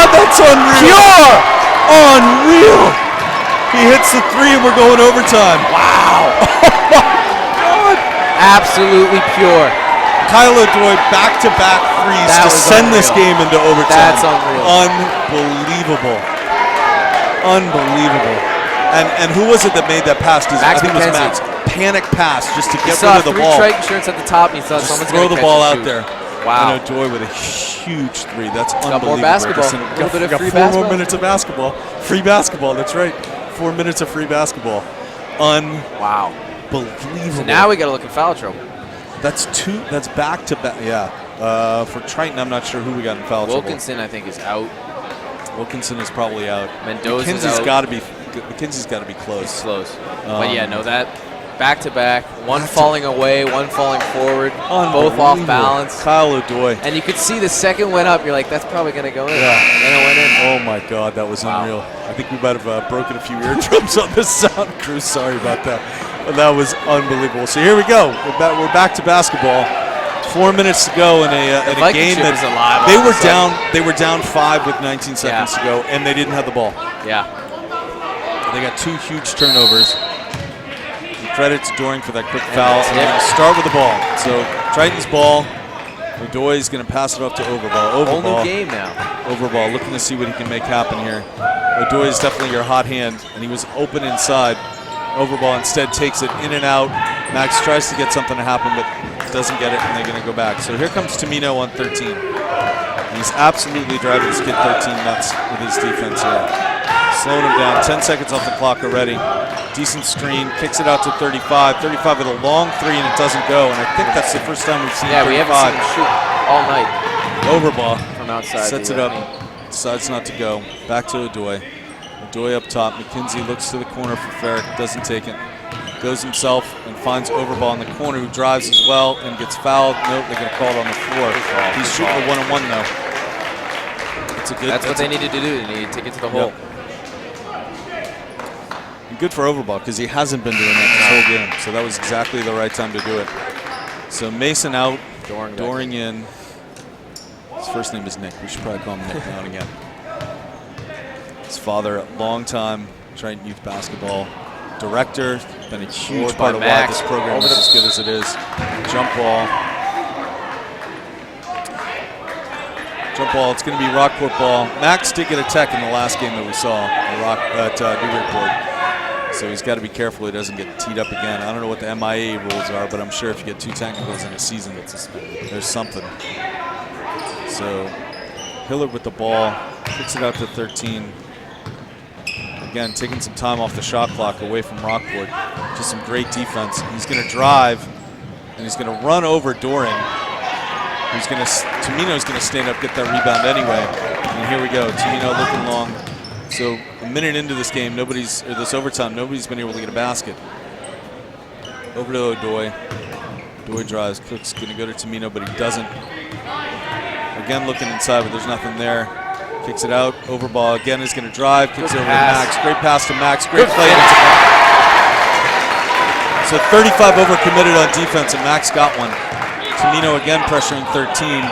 That's unreal. Unreal. He hits the 3 and we're going overtime. Wow. Oh my God. Absolutely pure. Kyle O'Doy back-to-back threes to send this game into overtime. That's unreal. Unbelievable. Unbelievable. And who was it that made that pass? I think it was Max. Panic pass just to get rid of the ball. He saw 3 Triton shirts at the top and he thought someone's going to throw the ball out there. Wow. And O'Doy with a huge 3. That's got unbelievable. more basketball. Listen, A little bit of got free 4 basketball. more minutes of basketball. Free basketball, that's right. 4 minutes of free basketball. Wow. Unbelievable. So now we got to look in foul trouble. That's back to back. Yeah. For Triton, I'm not sure who we got in foul trouble. Wilkinson, I think, is out. Wilkinson is probably out. Mendoza's McKenzie's out. got to be. McKenzie's got to be close. He's close. But yeah, no, that back to back. One falling away, one falling forward. Both off balance. Kyle O'Doy. And you could see the second went up. You're like, that's probably going to go in. Yeah. And it went in. Oh my God, that was unreal. I think we might have broken a few eardrums on this sound crew. Sorry about that. But that was unbelievable. So here we go. We're back to basketball. 4 minutes to go in a game that they were down 5 with 19 seconds to go, and they didn't have the ball. Yeah. They got 2 huge turnovers. Credit to Doring for that quick foul. And they're going to start with the ball. So Triton's ball. O'Doy is going to pass it off to Overball. Whole new game now. Overball looking to see what he can make happen here. O'Doy is definitely your hot hand, and he was open inside. Overball instead takes it in and out. Max tries to get something to happen, but doesn't get it, and they're going to go back. So here comes Tamino on 13. He's absolutely driving this kid 13 nuts with his defense here. Slowing him down. 10 seconds off the clock already. Decent screen. Kicks it out to 35. 35 with a long 3, and it doesn't go. And I think that's the first time we've seen 35. We haven't seen him shoot all night. Overball. From outside. Sets it up. Decides not to go. Back to O'Doy. O'Doy up top. McKenzie looks to the corner for Ferrick. Doesn't take it. Goes himself and finds Overball in the corner, who drives as well and gets fouled. Nope, they're going to call it on the floor. He's shooting a 1-on-1 though. That's what they needed to do. They needed to get to the hole. And good for Overball because he hasn't been doing that this whole game. So that was exactly the right time to do it. So Mason out, Doring in. His first name is Nick. We should probably call him Nick now and again. His father, long time Triton youth basketball director, been a huge part of why this program is as good as it is. Jump ball. Jump ball, it's going to be Rockport ball. Max did get a tech in the last game that we saw at Rockport. So he's got to be careful he doesn't get teed up again. I don't know what the MIA rules are, but I'm sure if you get 2 technicals in a season, there's something. So Hillard with the ball, kicks it out to 13. Again, taking some time off the shot clock away from Rockport. Just some great defense. He's going to drive, and he's going to run over Doring. Tamino's going to stand up, get that rebound anyway. And here we go. Tamino looking long. So a minute into this game, this overtime, nobody's been able to get a basket. Over to O'Doy. O'Doy drives. Cook's going to go to Tamino, but he doesn't. Again, looking inside, but there's nothing there. Kicks it out. Overball again is going to drive. Kicks it over to Max. Great pass to Max. Great play. So 35 overcommitted on defense, and Max got one. Tamino again pressuring 13.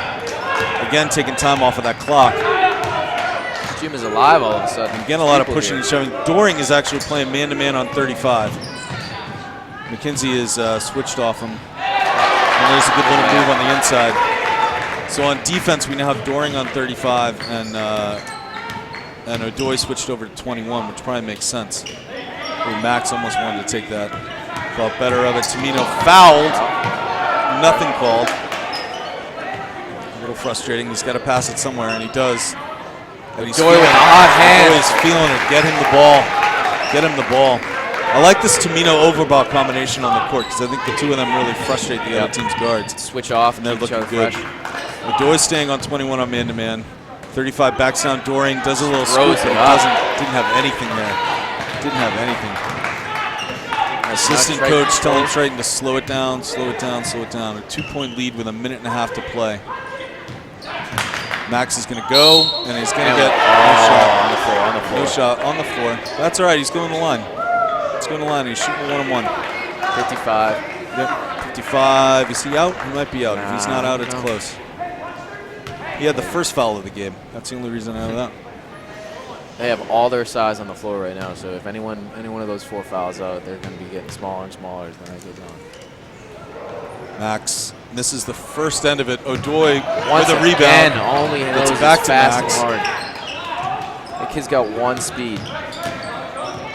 Again taking time off of that clock. Jim is alive all of a sudden. Again, a lot of pushing and shoving. Doring is actually playing man-to-man on 35. McKenzie is switched off him. And there's a good little move on the inside. So on defense, we now have Doring on 35, and O'Doy switched over to 21, which probably makes sense. Max almost wanted to take that. Thought better of it. Tamino fouled. Nothing called. A little frustrating. He's got to pass it somewhere, and he does. But he's O'Doy with a hot hand. He's feeling it. Get him the ball. Get him the ball. I like this Tamino-Overball combination on the court because I think the two of them really frustrate the other team's guards. Switch off, and they're looking good. O'Doy's staying on 21 on man-to-man. 35 backs down. Doring does a little scoop, but didn't have anything there. Didn't have anything. Assistant coach telling Triton to slow it down, slow it down, slow it down. A 2-point lead with a minute and a half to play. Max is going to go, and he's going to get no shot on the floor. No shot on the floor. That's all right. He's going to the line. He's going to the line. He's shooting 1-on-1. 55. Yep. 55. Is he out? He might be out. If he's not out, it's close. He had the first foul of the game. That's the only reason I know that. They have all their size on the floor right now, so if any one of those 4 fouls out, they're going to be getting smaller and smaller as the night goes on. Max, this is the first end of it. O'Doy with a rebound. Only it's back to Max. The kid's got 1 speed.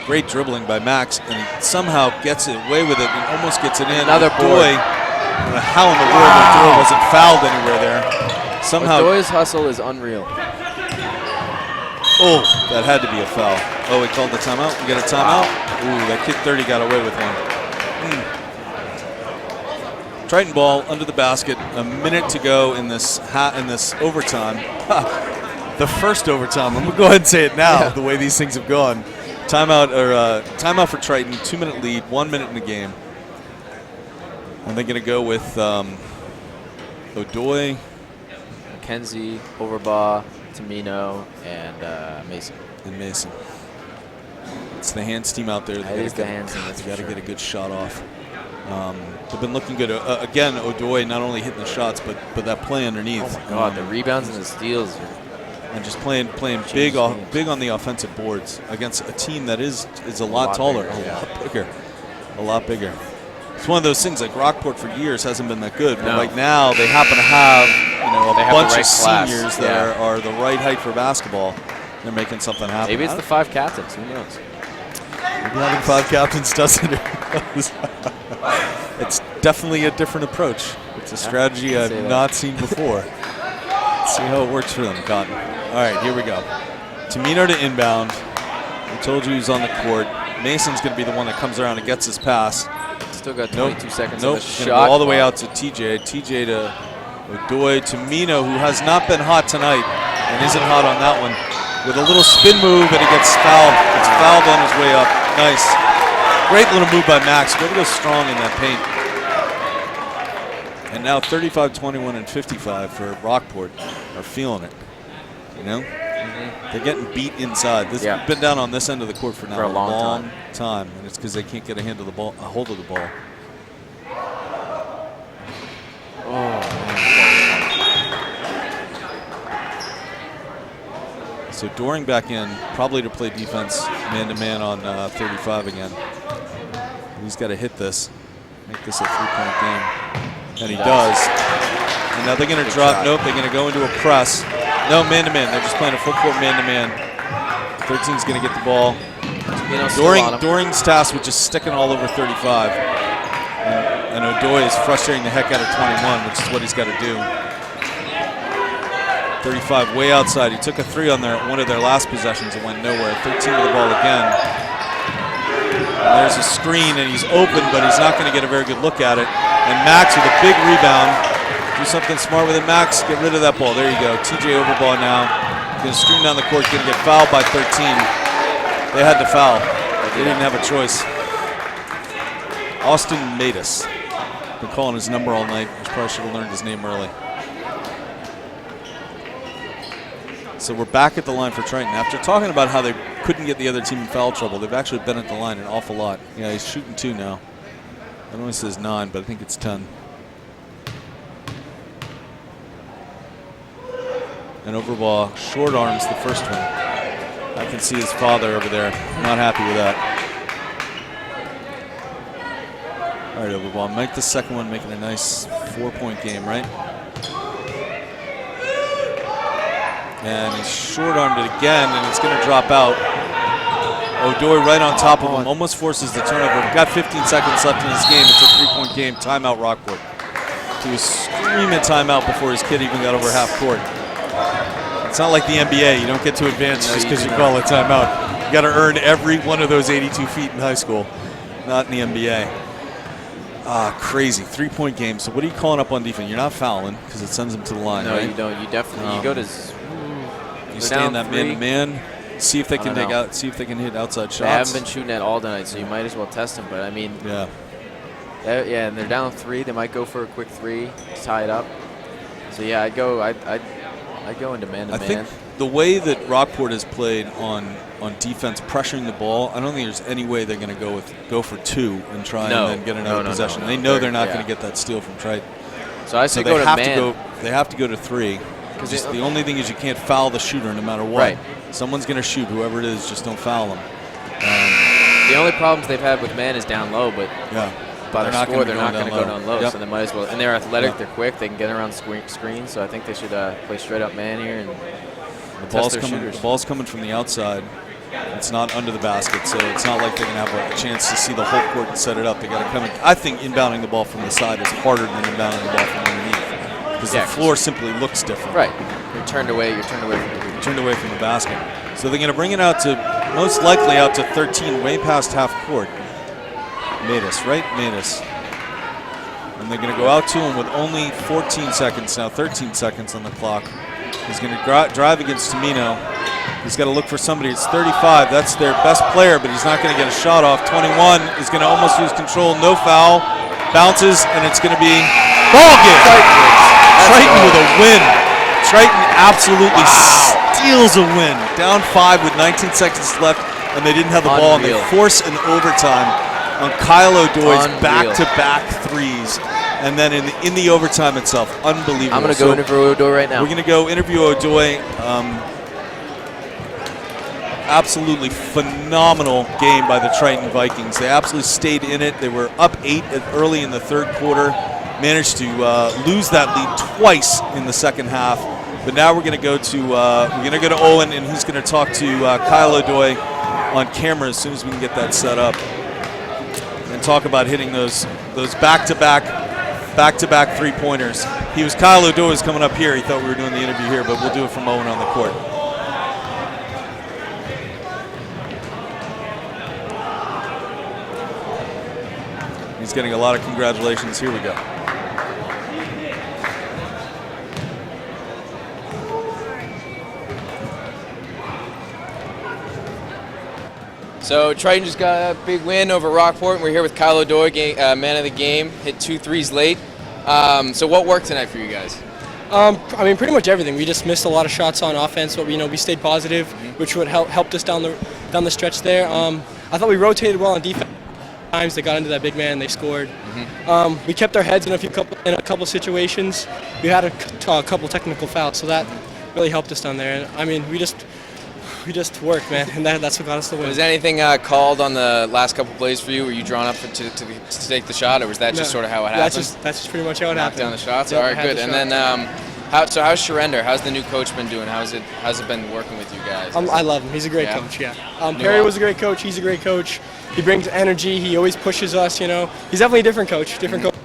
Great dribbling by Max, and he somehow gets it away with it and almost gets it in. Another O'Doy don't know how in the world O'Doy wasn't fouled anywhere there. Somehow. O'Doy's hustle is unreal. Oh, that had to be a foul. Oh, we called the timeout. We got a timeout. Ooh, that kid 30 got away with one. Triton ball under the basket. A minute to go in this overtime. The first overtime. I'm gonna go ahead and say it now. Yeah. The way these things have gone. Timeout for Triton. 2-minute lead. 1 minute in the game. And they're gonna go with O'Doy, McKenzie, Overbaugh, Tamino, and Mason. It's the hands team out there. It is the hands team. They got to get a good shot off. They've been looking good. Again, O'Doy not only hitting the shots, but that play underneath. Oh my God, the rebounds and the steals. And just playing big on the offensive boards against a team that is a lot taller, a lot bigger. It's one of those things like Rockport for years hasn't been that good, but right now they happen to have a bunch of seniors that are the right height for basketball. They're making something happen. Maybe it's the 5 captains. Who knows? Maybe having 5 captains doesn't. It's definitely a different approach. It's a strategy I've not seen before. Let's see how it works for them, Cotton. All right, here we go. Tamino to inbound. I told you he's on the court. Mason's going to be the one that comes around and gets his pass. Still got 22 seconds on the shot. Go all the way out to TJ. TJ to O'Doy. Tamino, who has not been hot tonight and isn't hot on that one, with a little spin move, and he gets fouled. Gets fouled on his way up. Nice. Great little move by Max. Way to go strong in that paint. And now 35, 21, and 55 for Rockport are feeling it. You know? They're getting beat inside. This has been down on this end of the court for now a long time. And it's because they can't get a hold of the ball. Oh, man. So Doring back in, probably to play defense man-to-man on 35 again. He's got to hit this, make this a 3-point game. And he does. And now they're going to drop. Nope, they're going to go into a press. No, man-to-man. They're just playing a full court man-to-man. 13's going to get the ball. Doring's tasked with just sticking all over 35. And O'Doy is frustrating the heck out of 21, which is what he's got to do. 35 way outside. He took a 3 on one of their last possessions. It went nowhere. 13 with the ball again. And there's a screen, and he's open, but he's not going to get a very good look at it. And Max with a big rebound. Do something smart with it, Max. Get rid of that ball. There you go. TJ Overbaugh now. Going to stream down the court. Going to get fouled by 13. They had to foul. They didn't have a choice. Austin Matus. Been calling his number all night. He probably should have learned his name early. So we're back at the line for Triton. After talking about how they couldn't get the other team in foul trouble, they've actually been at the line an awful lot. Yeah, he's shooting 2 now. I know he says 9, but I think it's 10. And Overbaugh short arms the first one. I can see his father over there. Not happy with that. All right, Overbaugh, make the second one, making a nice 4-point game, right? And he's short-armed it again, and it's going to drop out. O'Doy right on top of him, almost forces the turnover. We've got 15 seconds left in this game. It's a 3-point game. Timeout, Rockport. He was screaming timeout before his kid even got over half court. It's not like the NBA. You don't get to advance just because you call a timeout. You got to earn every one of those 82 feet in high school. Not in the NBA. Crazy 3-point game. So what are you calling up on defense? You're not fouling because it sends them to the line, right? No, you don't. You definitely you go to. You stay in that man-to-man. See if they can dig out. See if they can hit outside shots. They haven't been shooting that all night, so you might as well test them. But I mean, and they're down 3. They might go for a quick 3 to tie it up. So yeah, I'd go into man-to-man. I think the way that Rockport has played on defense, pressuring the ball, I don't think there's any way they're going to go for 2 and try and then get another possession. They know they're not going to get that steal from Triton. So I say go to man. They have to go to 3. Because the only thing is you can't foul the shooter no matter what. Right. Someone's going to shoot, whoever it is, just don't foul them. The only problems they've had with man is down low, but by their score, they're not going to go down low. So they might as well. And they're athletic, they're quick, they can get around screens. So I think they should play straight up man here and test their shooters. The ball's coming from the outside. It's not under the basket, so it's not like they're going to have a chance to see the whole court and set it up. They got to come in. I think inbounding the ball from the side is harder than inbounding the ball from underneath because the floor simply looks different. Right. You're turned away from the basket. So they're going to bring it out to, most likely out to 13, way past half court. Matus, right? Matus. And they're going to go out to him with only 14 seconds now, 13 seconds on the clock. He's going to drive against Tamino. He's got to look for somebody. It's 35. That's their best player, but he's not going to get a shot off. 21 is going to almost lose control. No foul. Bounces, and it's going to be ball game. Triton with a win. Triton absolutely steals a win. Down 5 with 19 seconds left, and they didn't have the ball, and they force an overtime on Kyle O'Doy's back-to-back threes. And then in the overtime itself, unbelievable. I'm going to go interview O'Doy right now. We're going to go interview O'Doy. Absolutely phenomenal game by the Triton Vikings. They absolutely stayed in it. They were up 8 early in the third quarter. Managed to lose that lead twice in the second half. But now we're going to go to Owen, and he's going to talk to Kyle O'Doy on camera as soon as we can get that set up, and talk about hitting those back-to-back 3-pointers. Kyle O'Doy was coming up here. He thought we were doing the interview here, but we'll do it from Owen on the court. He's getting a lot of congratulations. Here we go. So Triton just got a big win over Rockport, and we're here with Kyle O'Doy, man of the game, hit 2 threes late. So what worked tonight for you guys? I mean, pretty much everything. We just missed a lot of shots on offense, but we stayed positive, which would helped us down the stretch there. I thought we rotated well on defense. Times they got into that big man, they scored. We kept our heads in a couple situations. We had a couple technical fouls, so that really helped us down there. And I mean, we just worked, man, and that's what got us the win. Was anything called on the last couple plays for you? Were you drawn up to take the shot, or was that just sort of how it happened? That's just pretty much how it happened. Knock down the shots. Yep, all right, good. And then how's Sharender? How's the new coach been doing? How's it been working with you guys? I love him. He's a great coach. Yeah. Perry was a great coach. He's a great coach. He brings energy. He always pushes us. He's definitely a different coach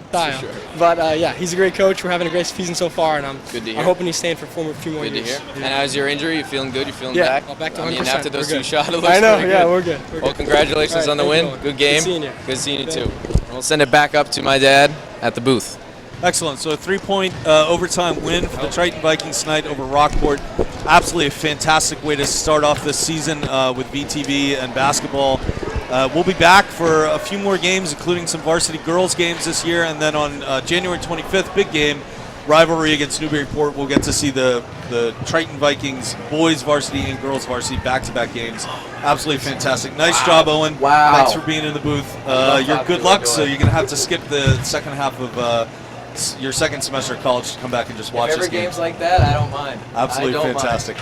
style. Sure. But yeah, he's a great coach. We're having a great season so far, and I'm hoping he's staying for a few more years. Good to hear. And how's your injury? You feeling good? You feeling back? Yeah, back to 100%. I mean, after those 2 shots, it looks I know. pretty Yeah, good. we're good. Well, congratulations on the win. Good game. Good seeing you too. And we'll send it back up to my dad at the booth. Excellent. So a 3-point overtime win for the Triton Vikings tonight over Rockport. Absolutely a fantastic way to start off this season with VTV and basketball. We'll be back for a few more games, including some varsity girls games this year, and then on January 25th, big game, rivalry against Newburyport. We'll get to see the Triton Vikings boys varsity and girls varsity back-to-back games. Absolutely fantastic. Nice job, Owen. Wow. Thanks for being in the booth. You're good luck, so you're going to have to skip the second half of your second semester of college to come back and just watch this game. Games like that, I don't mind. Absolutely fantastic.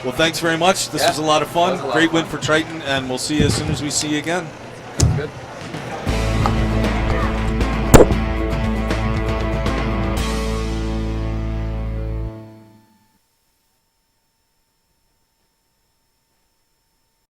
Well, thanks very much. This was a lot of fun. Great win for Triton, and we'll see you as soon as we see you again. Good.